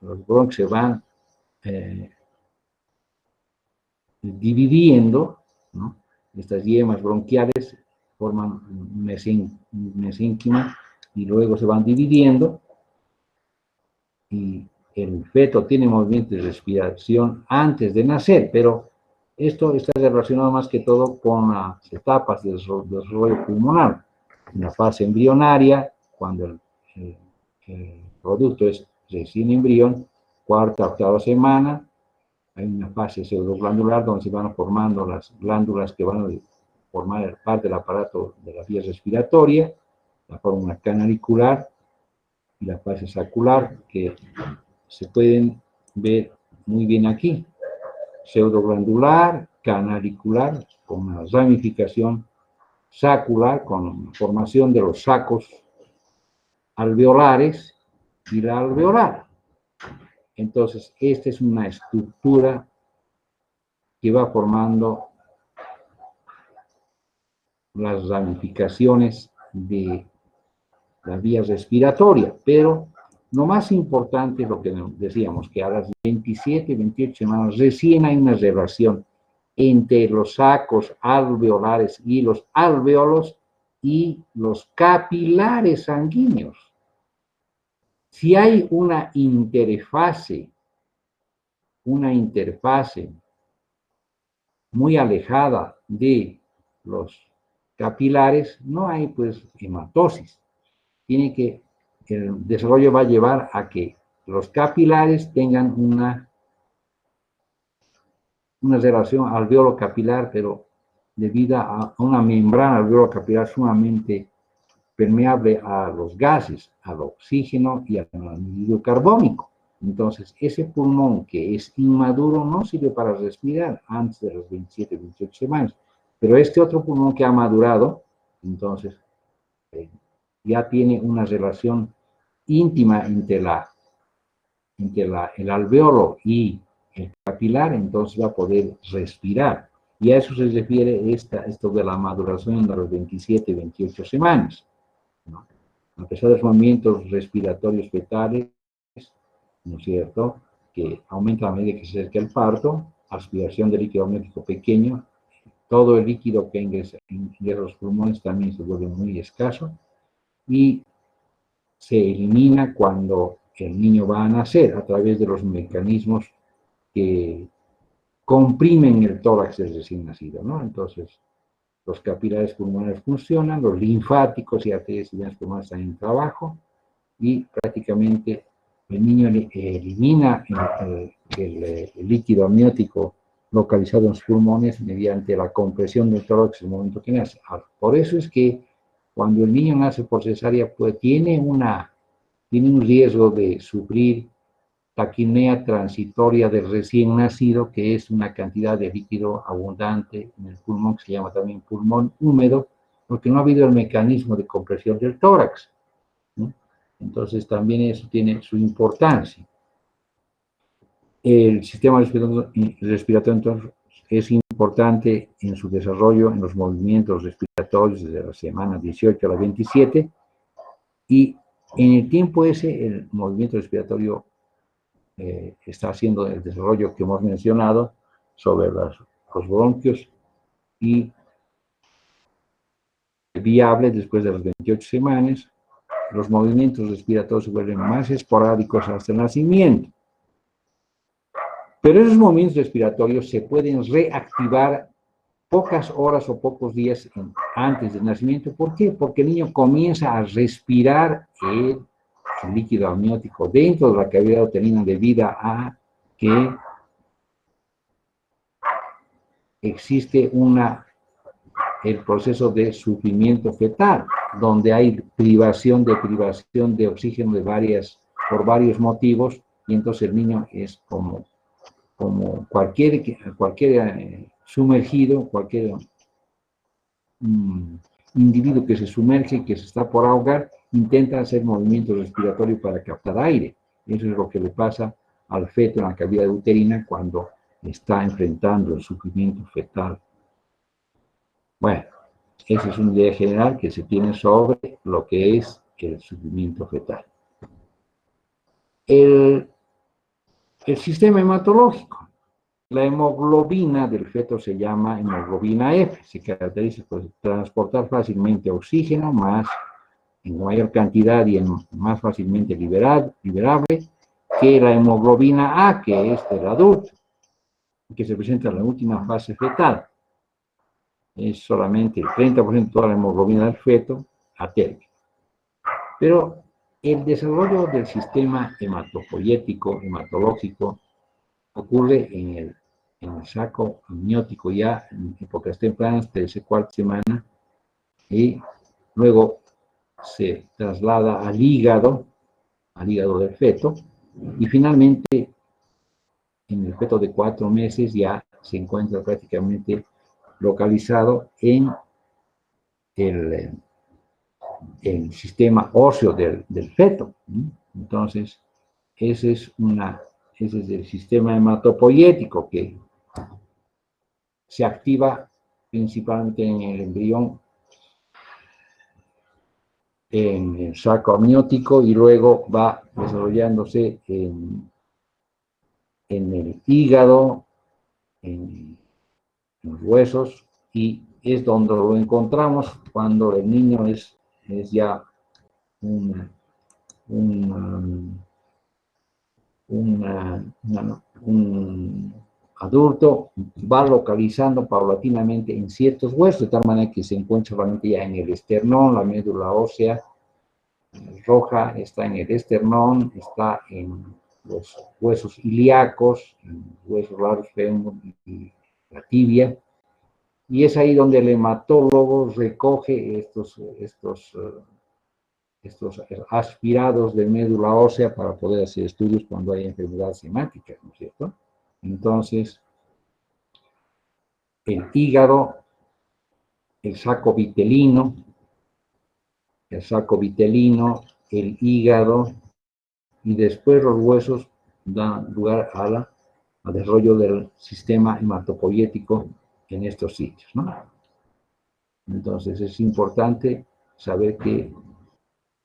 Los bronquios se van dividiendo, ¿no? Estas yemas bronquiales forman mesénquima y luego se van dividiendo, y el feto tiene movimientos de respiración antes de nacer, pero esto está relacionado más que todo con las etapas del desarrollo pulmonar. En la fase embrionaria, cuando el producto es recién embrión, cuarta, octava semana, hay una fase pseudoglandular donde se van formando las glándulas que van a formar parte del aparato de la vía respiratoria, la forma canalicular y la fase sacular, que se pueden ver muy bien aquí. Pseudoglandular, canalicular, con una ramificación sacular, con formación de los sacos alveolares y la alveolar. Entonces, esta es una estructura que va formando las ramificaciones de la vía respiratoria, pero lo más importante es lo que decíamos, que a las 27, 28 semanas recién hay una relación entre los sacos alveolares y los alvéolos y los capilares sanguíneos. Si hay una interfase muy alejada de los capilares, no hay pues hematosis. el desarrollo va a llevar a que los capilares tengan una relación alveolo capilar, pero debido a una membrana alveolo capilar sumamente permeable a los gases, al oxígeno y al anhídrido carbónico. Entonces, ese pulmón que es inmaduro no sirve para respirar antes de las 27, 28 semanas. Pero este otro pulmón que ha madurado, entonces, ya tiene una relación íntima entre el alveolo y el capilar, entonces va a poder respirar. Y a eso se refiere esto de la maduración de las 27, 28 semanas, ¿no? A pesar de los movimientos respiratorios fetales, ¿no es cierto?, que aumenta a medida que se acerca el parto, aspiración de líquido amniótico pequeño, todo el líquido que ingresa a los pulmones también se vuelve muy escaso y se elimina cuando el niño va a nacer a través de los mecanismos que comprimen el tórax del recién nacido, ¿no? Entonces, los capilares pulmonares funcionan, los linfáticos y arterias y venas pulmonares están en trabajo y prácticamente el niño elimina el líquido amniótico localizado en sus pulmones mediante la compresión del tórax en el momento que nace. Por eso es que cuando el niño nace por cesárea, pues tiene un riesgo de sufrir taquipnea transitoria del recién nacido, que es una cantidad de líquido abundante en el pulmón, que se llama también pulmón húmedo, porque no ha habido el mecanismo de compresión del tórax, ¿no? Entonces también eso tiene su importancia. El sistema respiratorio entonces, es importante en su desarrollo, en los movimientos respiratorios desde la semana 18 a la 27, y en el tiempo ese el movimiento respiratorio está haciendo el desarrollo que hemos mencionado sobre los bronquios y viable después de las 28 semanas. Los movimientos respiratorios se vuelven más esporádicos hasta el nacimiento. Pero esos movimientos respiratorios se pueden reactivar pocas horas o pocos días antes del nacimiento. ¿Por qué? Porque el niño comienza a respirar el líquido amniótico dentro de la cavidad uterina debido a que existe el proceso de sufrimiento fetal, donde hay privación de oxígeno por varios motivos, y entonces el niño es como cualquier sumergido, cualquier individuo que se sumerge y que se está por ahogar, intenta hacer movimiento respiratorio para captar aire. Eso es lo que le pasa al feto en la cavidad uterina cuando está enfrentando el sufrimiento fetal. Bueno, esa es una idea general que se tiene sobre lo que es el sufrimiento fetal. El sistema hematológico. La hemoglobina del feto se llama hemoglobina F. Se caracteriza por transportar fácilmente oxígeno, en mayor cantidad y más fácilmente liberable que la hemoglobina A, que es del adulto, que se presenta en la última fase fetal. Es solamente el 30% de toda la hemoglobina del feto atérmica. Pero el desarrollo del sistema hematológico, ocurre en el saco amniótico ya en épocas tempranas, tercera, cuarta semana, y luego se traslada al hígado del feto, y finalmente en el feto de 4 meses ya se encuentra prácticamente localizado en el sistema óseo del feto. Entonces, ese es el sistema hematopoyético que se activa principalmente en el embrión, en el saco amniótico, y luego va desarrollándose en el hígado, en los huesos, y es donde lo encontramos cuando el niño es ya un adulto, va localizando paulatinamente en ciertos huesos, de tal manera que se encuentra realmente ya en el esternón, la médula ósea, roja está en el esternón, está en los huesos ilíacos, en huesos largos, fémur y la tibia, y es ahí donde el hematólogo recoge estos aspirados de médula ósea para poder hacer estudios cuando hay enfermedades hemáticas, ¿no es cierto? Entonces, el hígado, el saco vitelino, el hígado, y después los huesos dan lugar al desarrollo del sistema hematopoyético en estos sitios, ¿no? Entonces es importante saber que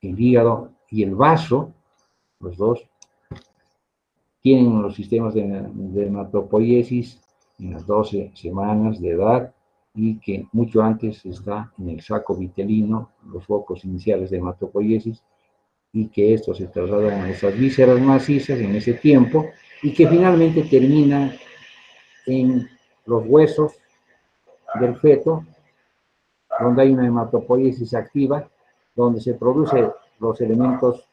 el hígado y el vaso, los dos, tienen los sistemas de hematopoiesis en las 12 semanas de edad y que mucho antes está en el saco vitelino, los focos iniciales de hematopoiesis, y que esto se traslada a esas vísceras macizas en ese tiempo y que finalmente termina en los huesos del feto, donde hay una hematopoiesis activa, donde se producen los elementos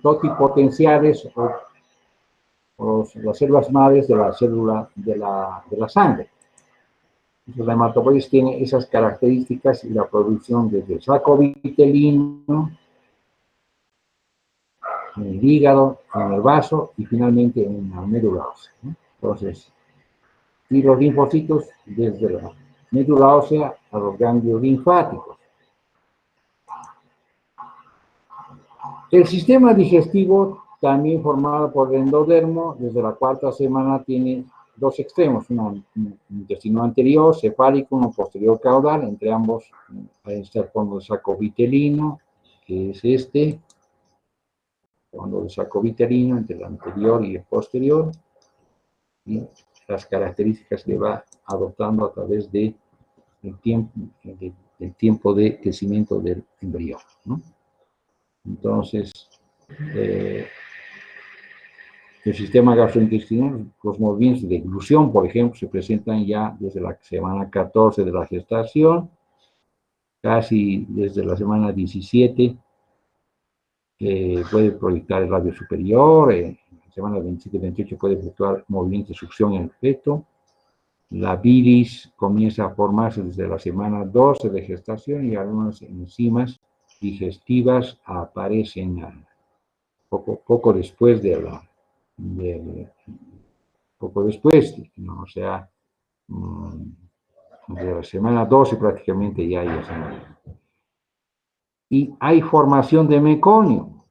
totipotenciales o las células madres de la célula de la sangre. Entonces, la hematopoiesis tiene esas características y la producción desde el saco vitelino, en el hígado, en el vaso y finalmente en la médula ósea, ¿no? Entonces, y los linfocitos desde la médula ósea a los ganglios linfáticos. El sistema digestivo, también formado por el endodermo, desde la 4ª semana tiene dos extremos, un intestino anterior, cefálico, uno posterior caudal, entre ambos está el fondo de saco vitelino, que es este, fondo de saco vitelino entre el anterior y el posterior, y las características que va adoptando a través del tiempo de crecimiento del embrión, ¿no? Entonces, el sistema gastrointestinal, los movimientos de eglusión, por ejemplo, se presentan ya desde la semana 14 de la gestación, casi desde la semana 17, puede proyectar el labio superior, en la semana 27-28 puede efectuar movimientos de succión en el feto. La bilis comienza a formarse desde la semana 12 de gestación y algunas enzimas digestivas aparecen poco después ¿no? O sea, de la semana 12 prácticamente ya hay esa. Y hay formación de meconio.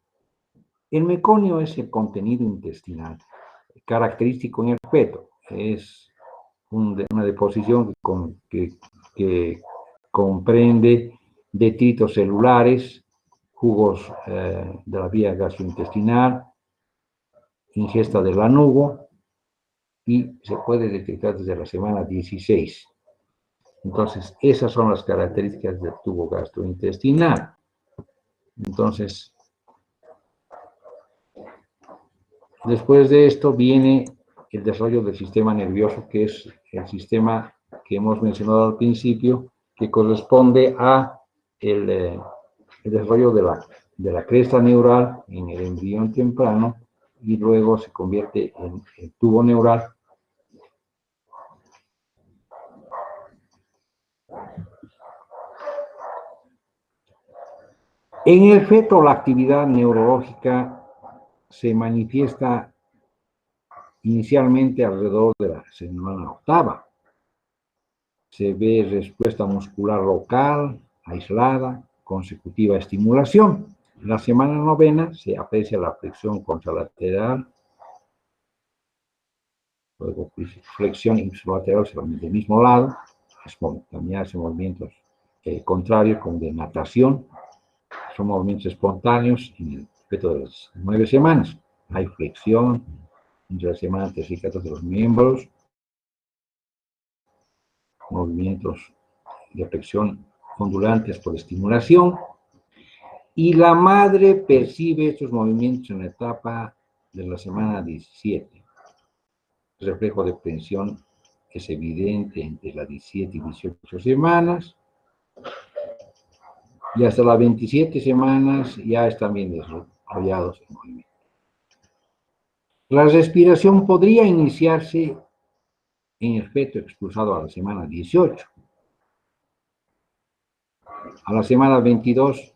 El meconio es el contenido intestinal, característico en el feto. Es una deposición que comprende detritos celulares, jugos de la vía gastrointestinal, ingesta del lanugo, y se puede detectar desde la semana 16. Entonces, esas son las características del tubo gastrointestinal. Entonces, después de esto viene el desarrollo del sistema nervioso, que es el sistema que hemos mencionado al principio, que corresponde a el desarrollo de la cresta neural en el embrión temprano y luego se convierte en el tubo neural. En el feto, la actividad neurológica se manifiesta inicialmente alrededor de la semana 8ª. Se ve respuesta muscular local, aislada, consecutiva estimulación. En la semana 9ª se aprecia la flexión contralateral, luego flexión ipsilateral del mismo lado, también hace movimientos contrarios como de natación, son movimientos espontáneos en el feto de las 9 semanas. Hay flexión entre la semana 13 y 14 de los miembros, movimientos de flexión ondulantes por estimulación, y la madre percibe estos movimientos en la etapa de la semana 17. El reflejo de tensión es evidente entre las 17 y 18 semanas. y hasta las 27 semanas ya están bien desarrollados en movimiento. La respiración podría iniciarse en el feto expulsado a la semana 18. A la semana 22,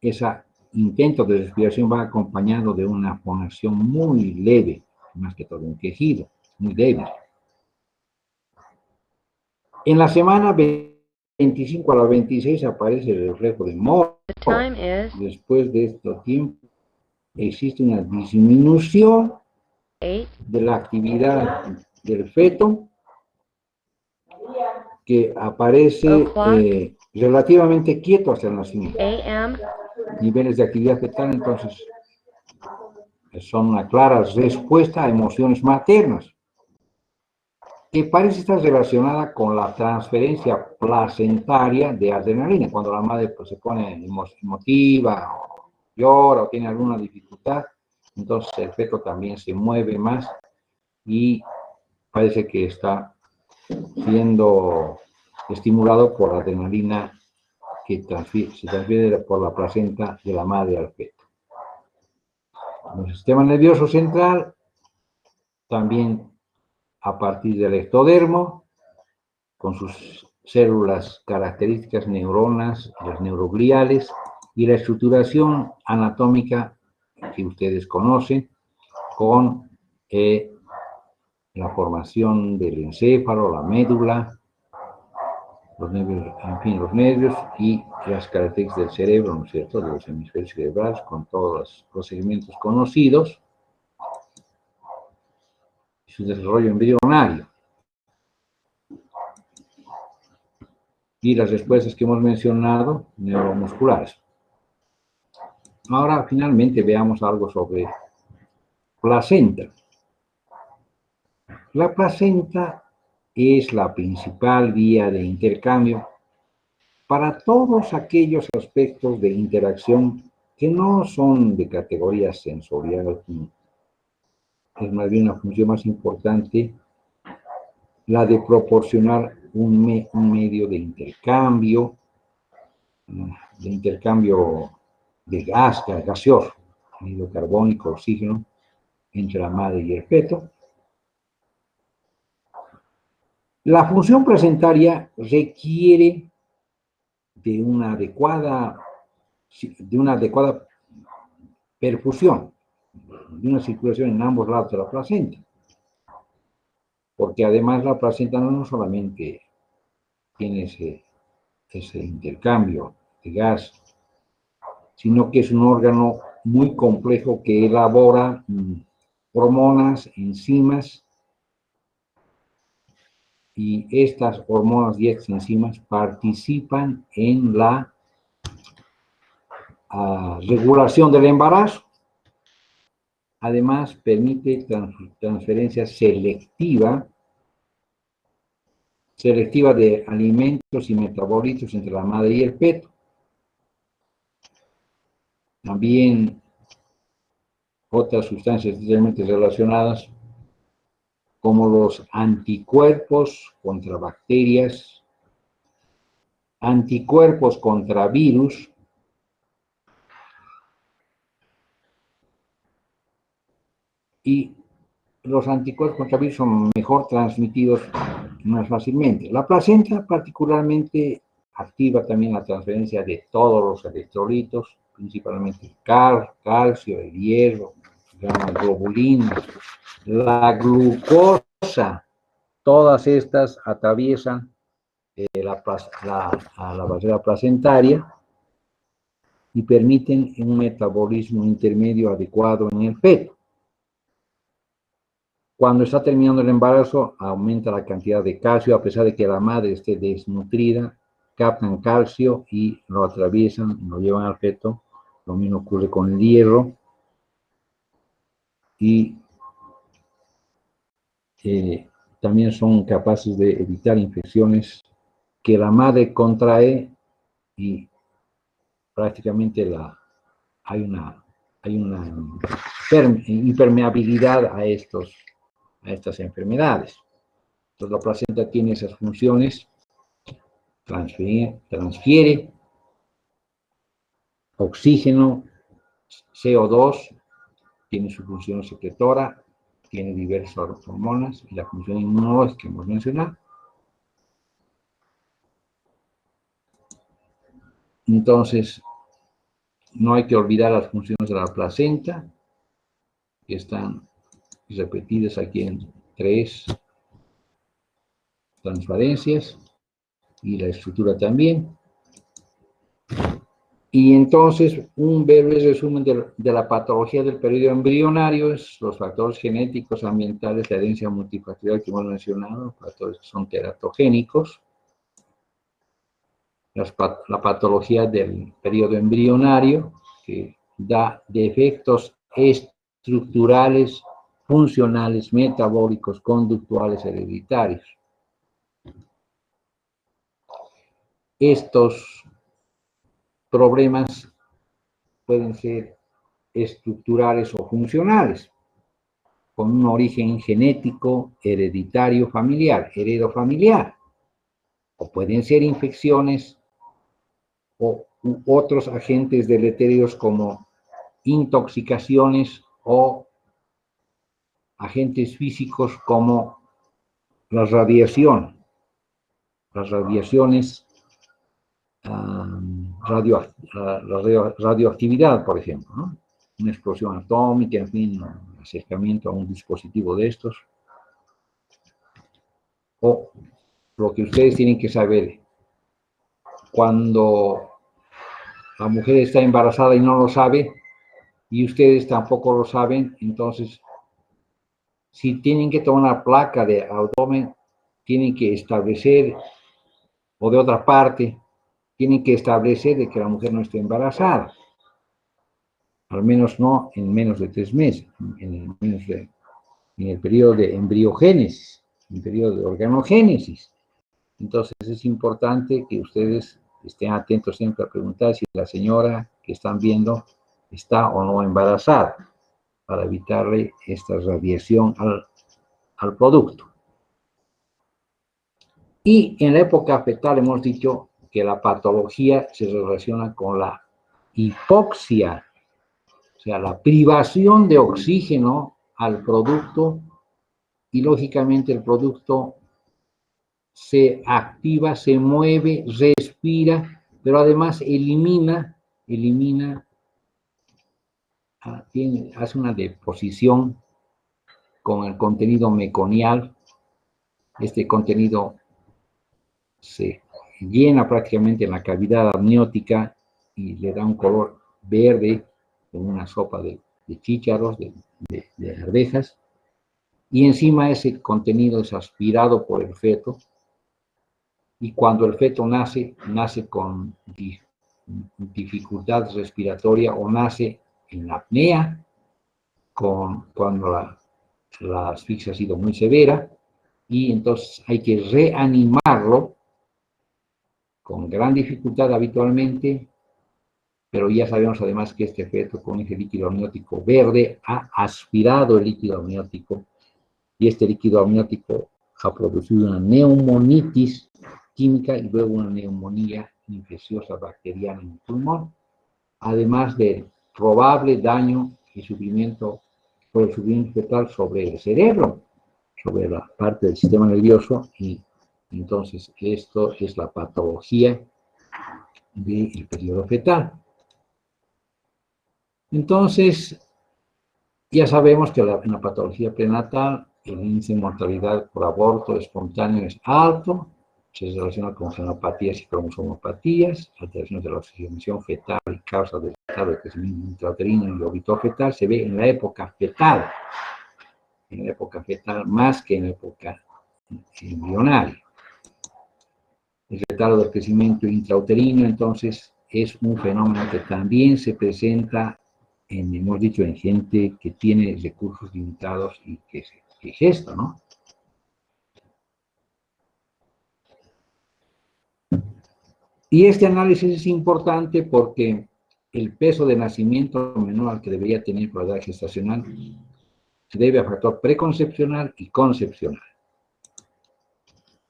ese intento de respiración va acompañado de una fonación muy leve, más que todo un quejido, muy débil. En la semana 25 a la 26 aparece el reflejo de Moore. Después de este tiempo, existe una disminución de la actividad del feto que aparece relativamente quieto hasta el nacimiento. Niveles de actividad fetal, entonces, son una clara respuesta a emociones maternas, que parece estar relacionada con la transferencia placentaria de adrenalina. Cuando la madre pues, se pone emotiva, o llora, o tiene alguna dificultad, entonces el feto también se mueve más y parece que está siendo estimulado por la adrenalina que se transfiere por la placenta de la madre al feto. El sistema nervioso central, también a partir del ectodermo, con sus células características, neuronas, las neurogliales, y la estructuración anatómica que ustedes conocen, con la formación del encéfalo, la médula, los nervios, en fin, los nervios y las características del cerebro, ¿no es cierto?, de los hemisferios cerebrales, con todos los procedimientos conocidos, y su desarrollo embrionario. Y las respuestas que hemos mencionado, neuromusculares. Ahora, finalmente, veamos algo sobre placenta. La placenta es la principal vía de intercambio para todos aquellos aspectos de interacción que no son de categoría sensorial. Es más bien una función más importante la de proporcionar un medio de intercambio de gas, gaseoso, anhídrido carbónico, oxígeno, entre la madre y el feto. La función placentaria requiere de una adecuada perfusión, de una circulación en ambos lados de la placenta, porque además la placenta no solamente tiene ese intercambio de gas, sino que es un órgano muy complejo que elabora hormonas, enzimas, y estas hormonas y estas enzimas participan en la regulación del embarazo. Además, permite transferencia selectiva de alimentos y metabolitos entre la madre y el feto. También otras sustancias directamente relacionadas, como los anticuerpos contra bacterias, anticuerpos contra virus, y los anticuerpos contra virus son mejor transmitidos más fácilmente. La placenta particularmente activa también la transferencia de todos los electrolitos, principalmente el calcio, el hierro, la globulina, la glucosa. Todas estas atraviesan la barrera placentaria y permiten un metabolismo intermedio adecuado en el feto. Cuando está terminando el embarazo, aumenta la cantidad de calcio, a pesar de que la madre esté desnutrida, captan calcio y lo atraviesan, lo llevan al feto. Lo mismo ocurre con el hierro. Y también son capaces de evitar infecciones que la madre contrae, y prácticamente hay una impermeabilidad a estas enfermedades. Entonces la placenta tiene esas funciones, transfiere oxígeno, CO2, tiene su función secretora, tiene diversas hormonas y la función inmunológica que hemos mencionado. Entonces, no hay que olvidar las funciones de la placenta, que están repetidas aquí en 3 transparencias, y la estructura también. Y entonces, un breve resumen de la patología del periodo embrionario es los factores genéticos, ambientales, la herencia multifactorial que hemos mencionado, factores que son teratogénicos. La patología del periodo embrionario, que da defectos estructurales, funcionales, metabólicos, conductuales, hereditarios. Estos problemas pueden ser estructurales o funcionales, con un origen genético, hereditario, familiar, heredofamiliar, o pueden ser infecciones o otros agentes deleterios como intoxicaciones o agentes físicos como la radiación, las radiaciones, la radioactividad, por ejemplo, ¿no? Una explosión atómica, en fin, acercamiento a un dispositivo de estos. O lo que ustedes tienen que saber, cuando la mujer está embarazada y no lo sabe, y ustedes tampoco lo saben, entonces, si tienen que tomar una placa de abdomen, tienen que establecer, o de otra parte, tienen que establecer de que la mujer no esté embarazada. Al menos no en menos de 3 meses, en el periodo de embriogénesis, en el periodo de organogénesis. Entonces es importante que ustedes estén atentos siempre a preguntar si la señora que están viendo está o no embarazada, para evitarle esta radiación al producto. Y en la época fetal hemos dicho que la patología se relaciona con la hipoxia, o sea, la privación de oxígeno al producto, y lógicamente el producto se activa, se mueve, respira, pero además hace una deposición con el contenido meconial. Este contenido se llena prácticamente en la cavidad amniótica y le da un color verde con una sopa de chícharos, de arvejas, y encima ese contenido es aspirado por el feto, y cuando el feto nace con dificultad respiratoria o nace en apnea, cuando la asfixia ha sido muy severa, y entonces hay que reanimarlo con gran dificultad habitualmente, pero ya sabemos además que este feto con ese líquido amniótico verde ha aspirado el líquido amniótico, y este líquido amniótico ha producido una neumonitis química y luego una neumonía infecciosa bacteriana en el pulmón, además del probable daño y sufrimiento por el sufrimiento fetal sobre el cerebro, sobre la parte del sistema nervioso, y entonces esto es la patología del periodo fetal. Entonces, ya sabemos que en la patología prenatal el índice de mortalidad por aborto espontáneo es alto, se relaciona con genopatías y cromosomopatías, alteraciones de la oxigenación fetal y causa del estado de crecimiento intrauterino y óbito fetal, se ve en la época fetal más que en la época embrionaria. El retardo del crecimiento intrauterino, entonces, es un fenómeno que también se presenta hemos dicho, en gente que tiene recursos limitados y que gesta, ¿no? Y este análisis es importante porque el peso de nacimiento menor al que debería tener por edad gestacional se debe a factor preconcepcional y concepcional.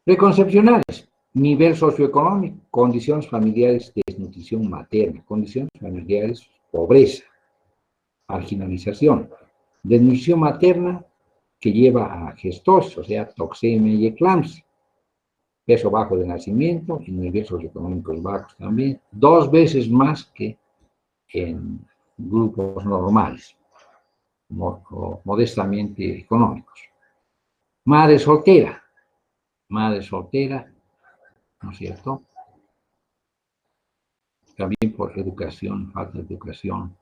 Preconcepcionales, Nivel socioeconómico, condiciones familiares de desnutrición materna, condiciones familiares pobreza, marginalización. Desnutrición materna que lleva a gestosis, o sea, toxemia y eclampsia. Peso bajo de nacimiento, y niveles socioeconómicos bajos también, 2 veces más que en grupos normales, o modestamente económicos. Madre soltera, ¿no es cierto? También por educación, falta de educación.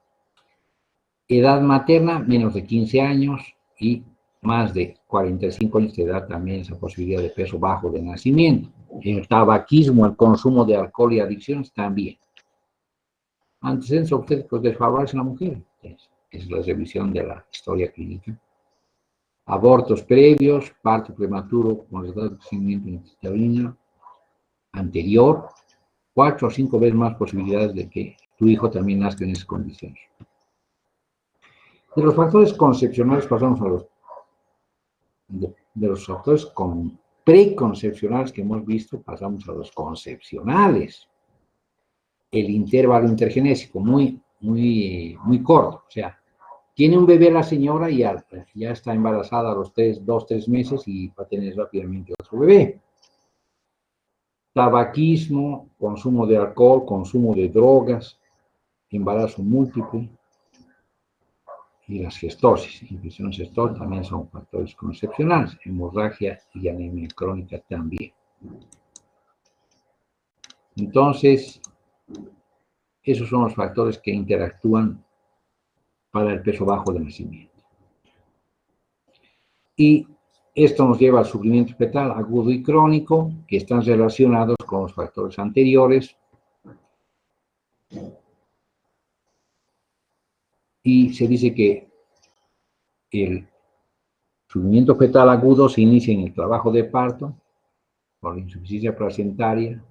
Edad materna, menos de 15 años y más de 45 años de edad también esa posibilidad de peso bajo de nacimiento. El tabaquismo, el consumo de alcohol y adicciones también. Antecedentes obstétricos desfavorables en la mujer. Es la revisión de la historia clínica. Abortos previos, parto prematuro con resultado de crecimiento intrauterino anterior, 4 o 5 veces más posibilidades de que tu hijo también nazca en esas condiciones. De los factores concepcionales pasamos a los de los factores preconcepcionales que hemos visto, pasamos a los concepcionales. El intervalo intergenésico muy corto, o sea, tiene un bebé la señora y ya está embarazada a los 2, 3 meses y va a tener rápidamente otro bebé. Tabaquismo, consumo de alcohol, consumo de drogas, embarazo múltiple y las gestosis, infección gestor también son factores concepcionales, hemorragia y anemia crónica también. Entonces, esos son los factores que interactúan para el peso bajo de nacimiento. Y esto nos lleva al sufrimiento fetal agudo y crónico, que están relacionados con los factores anteriores. Y se dice que el sufrimiento fetal agudo se inicia en el trabajo de parto, por la insuficiencia placentaria,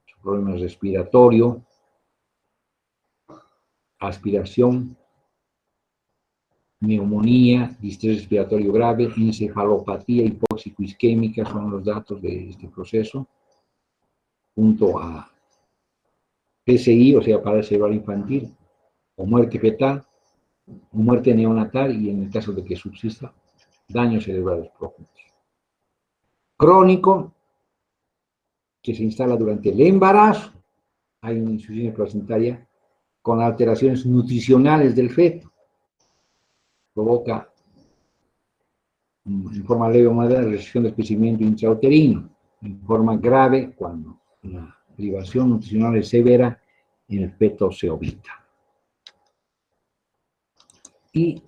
su problema respiratorio, aspiración, neumonía, distrés respiratorio grave, encefalopatía hipóxico-isquémica son los datos de este proceso, junto a PCI, o sea, parálisis cerebral infantil, o muerte fetal, o muerte neonatal, y en el caso de que subsista, daños cerebrales profundos. Crónico, que se instala durante el embarazo, hay una insuficiencia placentaria con alteraciones nutricionales del feto, provoca en forma leve o moderada restricción del crecimiento intrauterino, en forma grave cuando la privación nutricional es severa, el feto se ovita. Y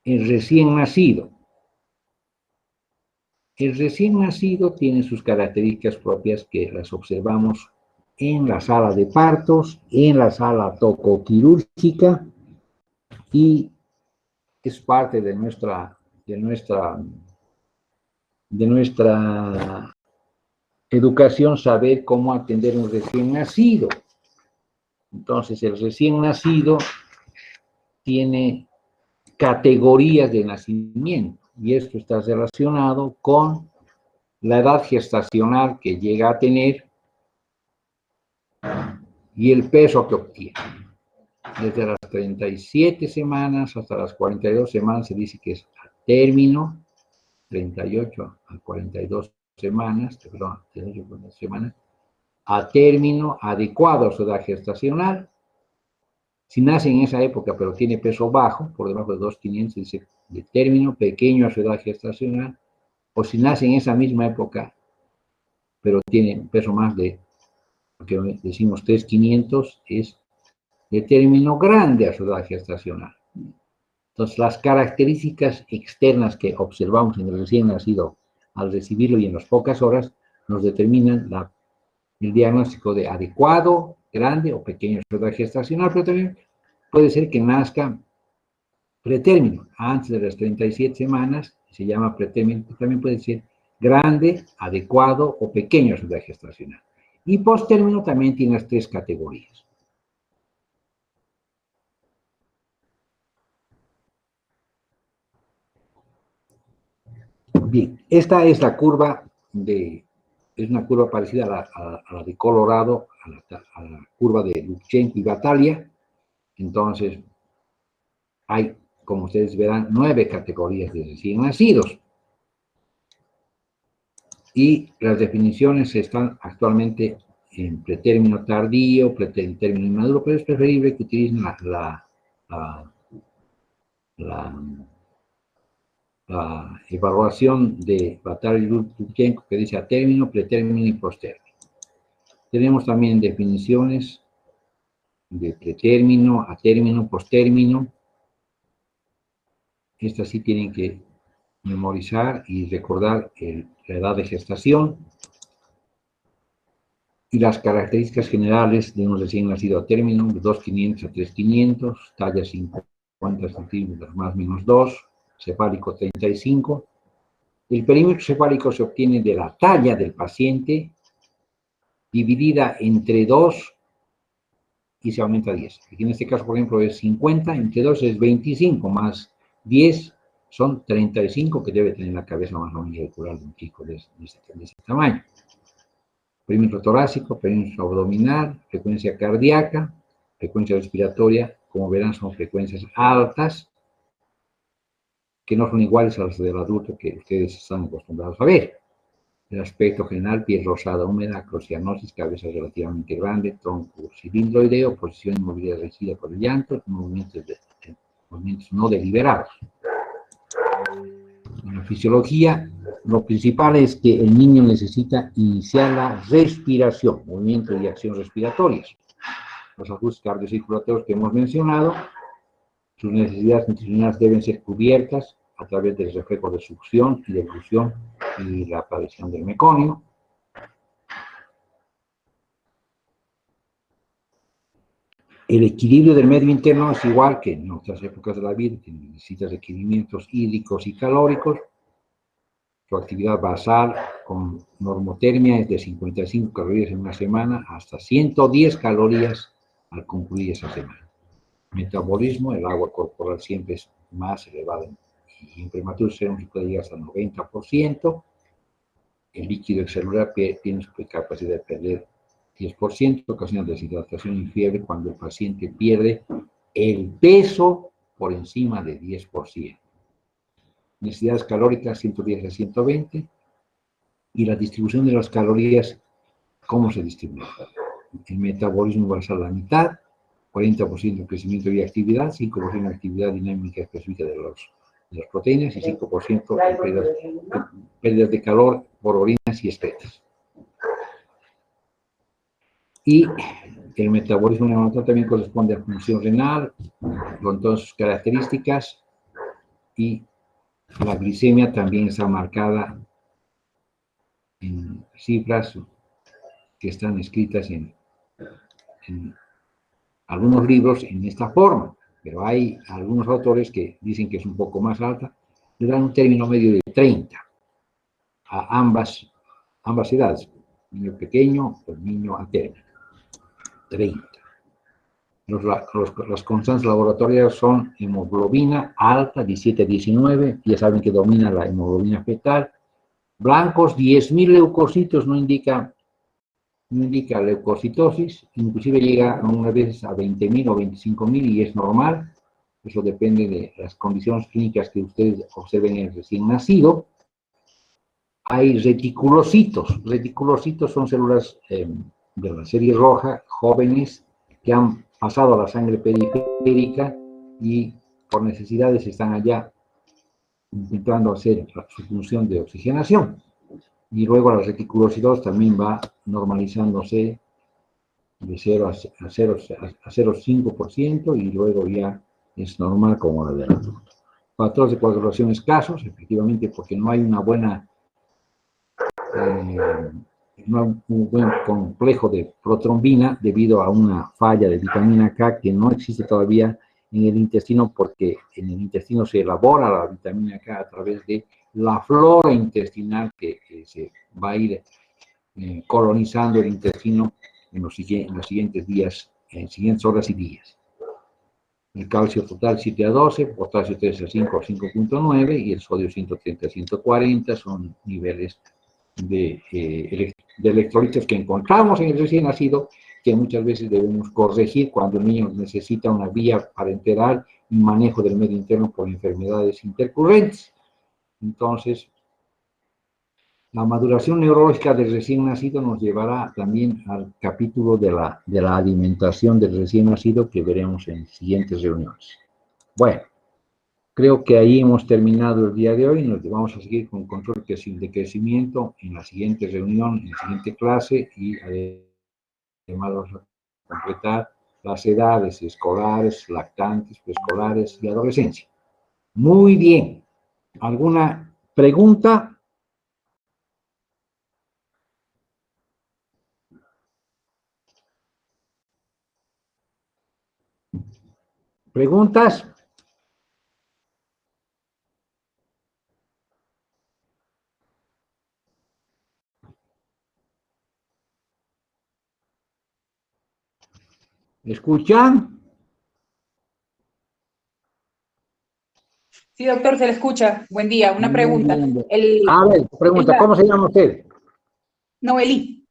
el recién nacido. El recién nacido tiene sus características propias que las observamos en la sala de partos, en la sala tocoquirúrgica, y es parte de nuestra educación saber cómo atender a un recién nacido. Entonces, el recién nacido tiene categorías de nacimiento, y esto está relacionado con la edad gestacional que llega a tener y el peso que obtiene. Desde las 37 semanas hasta las 42 semanas se dice que es a término, 38 a 42 semanas, perdón, 38 a 42 semanas, a término adecuado a su edad gestacional. Si nace en esa época pero tiene peso bajo, por debajo de 2,500, dice de término pequeño a su edad gestacional, o si nace en esa misma época pero tiene peso más de, lo que decimos 3,500, es de término grande a su edad gestacional. Entonces, las características externas que observamos en el recién nacido al recibirlo y en las pocas horas nos determinan el diagnóstico de adecuado, grande o pequeño a su edad gestacional, pero también puede ser que nazca pretérmino, antes de las 37 semanas, se llama pretérmino, también puede ser grande, adecuado o pequeño a su edad gestacional. Y posttérmino también tiene las 3 categorías. Bien, esta es la curva de es una curva parecida a la de Colorado, a la curva de Lubchenco y Batalha. Entonces, hay, como ustedes verán, 9 categorías de recién nacidos. Y las definiciones están actualmente en pretérmino tardío, pretérmino inmaduro, pero es preferible que utilicen la evaluación de Batalha y Lubchenco, que dice a término, pretérmino y postérmino. Tenemos también definiciones de pretérmino, a término, postérmino. Estas sí tienen que memorizar y recordar la edad de gestación y las características generales de un recién nacido a término, de 2,500 a 3,500, talla 50 centímetros más o menos 2, cefálico 35. El perímetro cefálico se obtiene de la talla del paciente dividida entre 2 y se aumenta a 10. Aquí en este caso, por ejemplo, es 50, entre 2 es 25, más 10 son 35, que debe tener la cabeza más o menos circular de un chico de ese tamaño. Perímetro torácico, perímetro abdominal, frecuencia cardíaca, frecuencia respiratoria, como verán son frecuencias altas, que no son iguales a las del adulto que ustedes están acostumbrados a ver. El aspecto general, piel rosada húmeda, acrocianosis, cabeza relativamente grande, tronco cilindroideo, posición y movilidad regida por el llanto, movimientos no deliberados. En la fisiología, lo principal es que el niño necesita iniciar la respiración, movimiento y acción respiratorias. Los ajustes cardiocirculatorios que hemos mencionado, sus necesidades nutricionales deben ser cubiertas a través del reflejo de succión y de ebullición y la aparición del meconio. El equilibrio del medio interno es igual que en otras épocas de la vida, que necesita requerimientos hídricos y calóricos. Su actividad basal con normotermia es de 55 calorías en una semana hasta 110 calorías al concluir esa semana. Metabolismo, el agua corporal siempre es más elevada y en prematuros se puede llegar hasta el 90%. El líquido excelular tiene su capacidad de perder 10%, ocasiona deshidratación y fiebre cuando el paciente pierde el peso por encima de 10%. Necesidades calóricas 110 a 120. Y la distribución de las calorías, ¿cómo se distribuye? El metabolismo va a ser la mitad, 40% crecimiento y actividad, 5% actividad dinámica específica de las proteínas y 5% pérdidas de calor por orinas y excretas. Y el metabolismo neonatal también corresponde a función renal, con todas sus características, y la glicemia también está marcada en cifras que están escritas en algunos libros en esta forma, pero hay algunos autores que dicen que es un poco más alta, le dan un término medio de 30 a ambas edades, niño pequeño o niño a término, 30. Las constantes laboratorias son hemoglobina alta, 17 a 19, ya saben que domina la hemoglobina fetal, blancos, 10.000 leucocitos, no indica leucocitosis, inclusive llega algunas veces a 20.000 o 25.000 y es normal. Eso depende de las condiciones clínicas que ustedes observen en el recién nacido. Hay reticulocitos. Reticulocitos son células de la serie roja, jóvenes, que han pasado a la sangre periférica y por necesidades están allá intentando hacer su función de oxigenación. Y luego la reticulosidad también va normalizándose de 0 a 0,5% y luego ya es normal como la del adulto. Patrones de coagulación escasos, efectivamente, porque no hay una buena, no hay un buen complejo de protrombina debido a una falla de vitamina K que no existe todavía en el intestino, porque en el intestino se elabora la vitamina K a través de la flora intestinal que se va a ir colonizando el intestino en los siguientes días, en siguientes horas y días. El calcio total 7 a 12, potasio 3 a 5 a 5,9 y el sodio 130 a 140 son niveles de de electrolitos que encontramos en el recién nacido, que muchas veces debemos corregir cuando el niño necesita una vía parenteral y manejo del medio interno por enfermedades intercurrentes. Entonces, la maduración neurológica del recién nacido nos llevará también al capítulo de la alimentación del recién nacido que veremos en siguientes reuniones. Bueno, creo que ahí hemos terminado el día de hoy. Nos vamos a seguir con control de crecimiento en la siguiente reunión, en la siguiente clase, y además vamos a completar las edades escolares, lactantes, preescolares y adolescencia. Muy bien. ¿Alguna pregunta? ¿Preguntas? ¿Escuchan? Sí, doctor, se le escucha. Buen día. Una Muy pregunta. bien. A ver, pregunta, ¿cómo se llama usted? Noelí.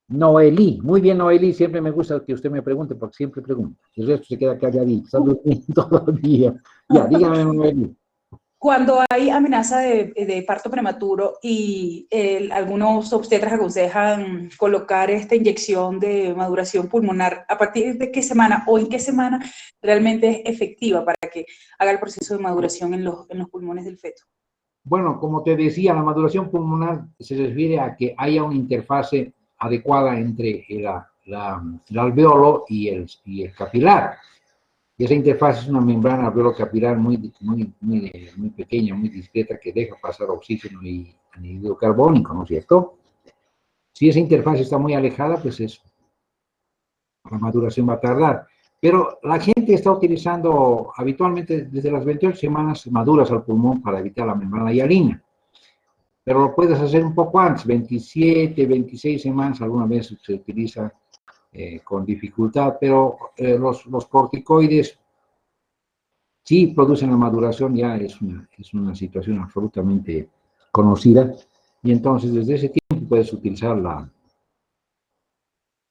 Noelí. Muy bien, Noelí. Siempre me gusta que usted me pregunte, porque siempre pregunta. El resto se queda calladito. Está durmiendo todo el día. Ya, dígame, Noelí. Cuando hay amenaza de parto prematuro y algunos obstetras aconsejan colocar esta inyección de maduración pulmonar, ¿a partir de qué semana o en qué semana realmente es efectiva para que haga el proceso de maduración en los pulmones del feto? Bueno, como te decía, la maduración pulmonar se refiere a que haya una interfase adecuada entre el alveolo y el capilar. Y esa interfaz es una membrana alveolo-capilar muy pequeña, muy discreta, que deja pasar oxígeno y anhídrido carbónico, ¿no es cierto? Si esa interfaz está muy alejada, pues la maduración va a tardar. Pero la gente está utilizando habitualmente desde las 28 semanas maduras al pulmón para evitar la membrana hialina. Pero lo puedes hacer un poco antes, 27, 26 semanas, alguna vez se utiliza con dificultad, pero los corticoides sí producen la maduración, ya es una situación absolutamente conocida, y entonces desde ese tiempo puedes utilizar la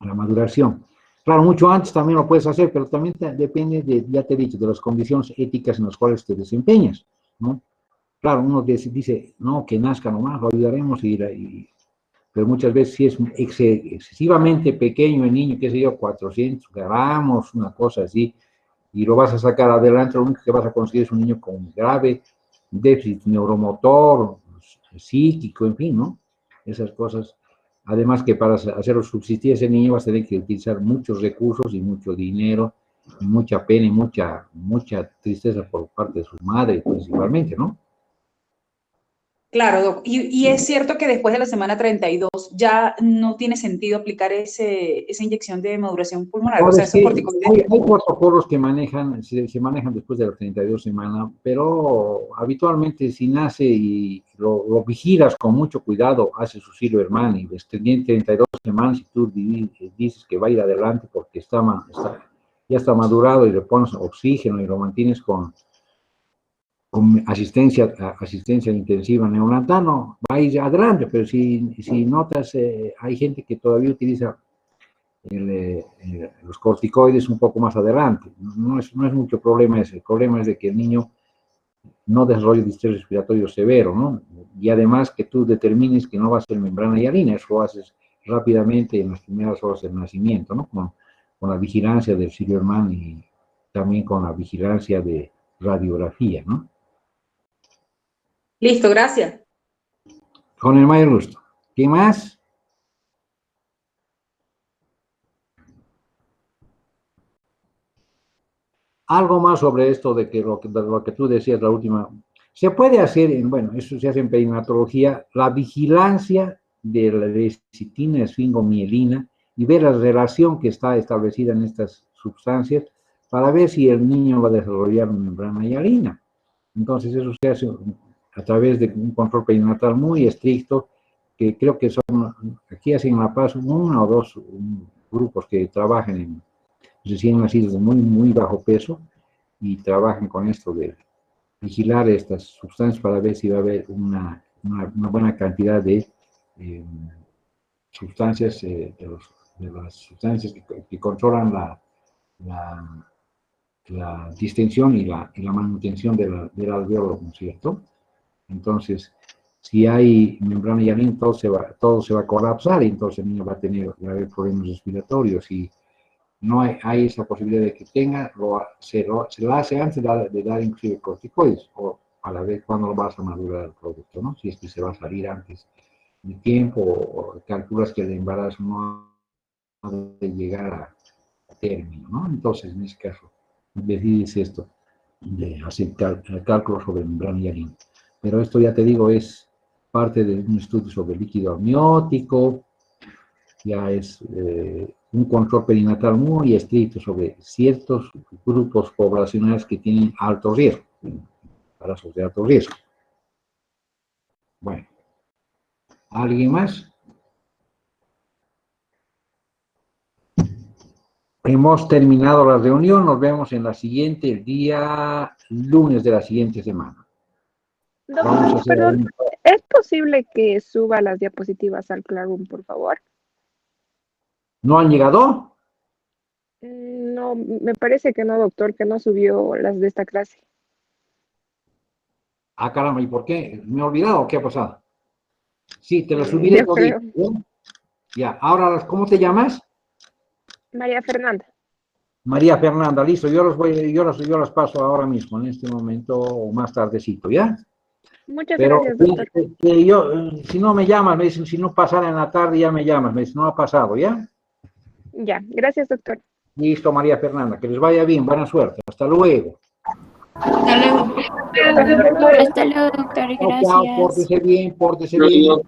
maduración. Claro, mucho antes también lo puedes hacer, pero también depende ya te he dicho, de las condiciones éticas en las cuales te desempeñas, ¿no? Claro, uno dice, no, que nazca nomás, lo ayudaremos, pero muchas veces si es excesivamente pequeño el niño, qué sé yo, 400 gramos, una cosa así, y lo vas a sacar adelante, lo único que vas a conseguir es un niño con grave déficit neuromotor, psíquico, en fin, ¿no? Esas cosas. Además que para hacerlo subsistir ese niño vas a tener que utilizar muchos recursos y mucho dinero, y mucha pena y mucha tristeza por parte de su madre, principalmente, ¿no? Claro, Doc. Y es cierto que después de la semana 32 ya no tiene sentido aplicar esa inyección de maduración pulmonar, o Ahora sea, es esos que corticoides. hay protocolos que se manejan después de las 32 semanas, pero habitualmente si nace y lo vigilas con mucho cuidado, hace su Silverman y tiene 32 semanas y tú dices que va a ir adelante porque ya está madurado y le pones oxígeno y lo mantienes con asistencia intensiva neonatal, va a ir adelante, pero si notas, hay gente que todavía utiliza los corticoides un poco más adelante. No es mucho problema ese. El problema es de que el niño no desarrolle distrés respiratorio severo, ¿no? Y además que tú determines que no va a ser membrana hialina, eso lo haces rápidamente en las primeras horas del nacimiento, ¿no? Con la vigilancia del Silverman y también con la vigilancia de radiografía, ¿no? Listo, gracias. Con el mayor gusto. ¿Qué más? Algo más sobre esto de lo que tú decías, la última. Se puede hacer, bueno, eso se hace en perinatología, la vigilancia de la lecitina, esfingomielina, y ver la relación que está establecida en estas sustancias para ver si el niño va a desarrollar una membrana hialina. Entonces, eso se hace a través de un control perinatal muy estricto, que creo que aquí hacen en La Paz, uno o dos grupos que trabajan en recién nacidos de muy bajo peso y trabajan con esto de vigilar estas sustancias para ver si va a haber una buena cantidad de sustancias, de las sustancias que controlan la distensión y la manutención del alveolo, ¿no es cierto? Entonces, si hay membrana Yarine, todo se va a colapsar y entonces el niño va a haber problemas respiratorios y no hay esa posibilidad de que tenga, se la hace antes de dar inclusive corticoides o a la vez cuando lo vas a madurar el producto, ¿no? Si es que se va a salir antes de tiempo o calculas que el embarazo no ha de llegar a término, ¿no? Entonces, en ese caso, decides esto, de hacer cálculos sobre membrana Yarine. Pero esto, ya te digo, es parte de un estudio sobre líquido amniótico, ya es un control perinatal muy estricto sobre ciertos grupos poblacionales que tienen alto riesgo, embarazos de alto riesgo. Bueno, ¿alguien más? Hemos terminado la reunión, nos vemos en la siguiente, el día lunes de la siguiente semana. Vamos a Doctor, hacer perdón, ¿es posible que suba las diapositivas al Classroom, por favor? ¿No han llegado? No, me parece que no, doctor, que no subió las de esta clase. Ah, caramba, ¿y por qué? ¿Me he olvidado o qué ha pasado? Sí, te lo subiré Yo creo. todito, ¿bien? Ya, ahora, ¿cómo te llamas? María Fernanda. María Fernanda, listo, yo las paso ahora mismo, en este momento o más tardecito, ¿ya? Muchas Pero gracias, doctor. si no me llamas, me dicen, si no pasara en la tarde, ya me llamas, me dicen, no ha pasado, ¿ya? Ya, gracias, doctor. Listo, María Fernanda, que les vaya bien, buena suerte, hasta luego. Hasta luego. Hasta luego, doctor. Chao, chao, Gracias. pórtese bien,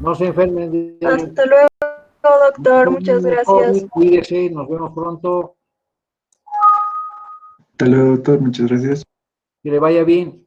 no se enfermen. Hasta luego, doctor. Muchas gracias. Cuídese, nos vemos pronto, Hasta luego, doctor. Muchas gracias. que le vaya bien.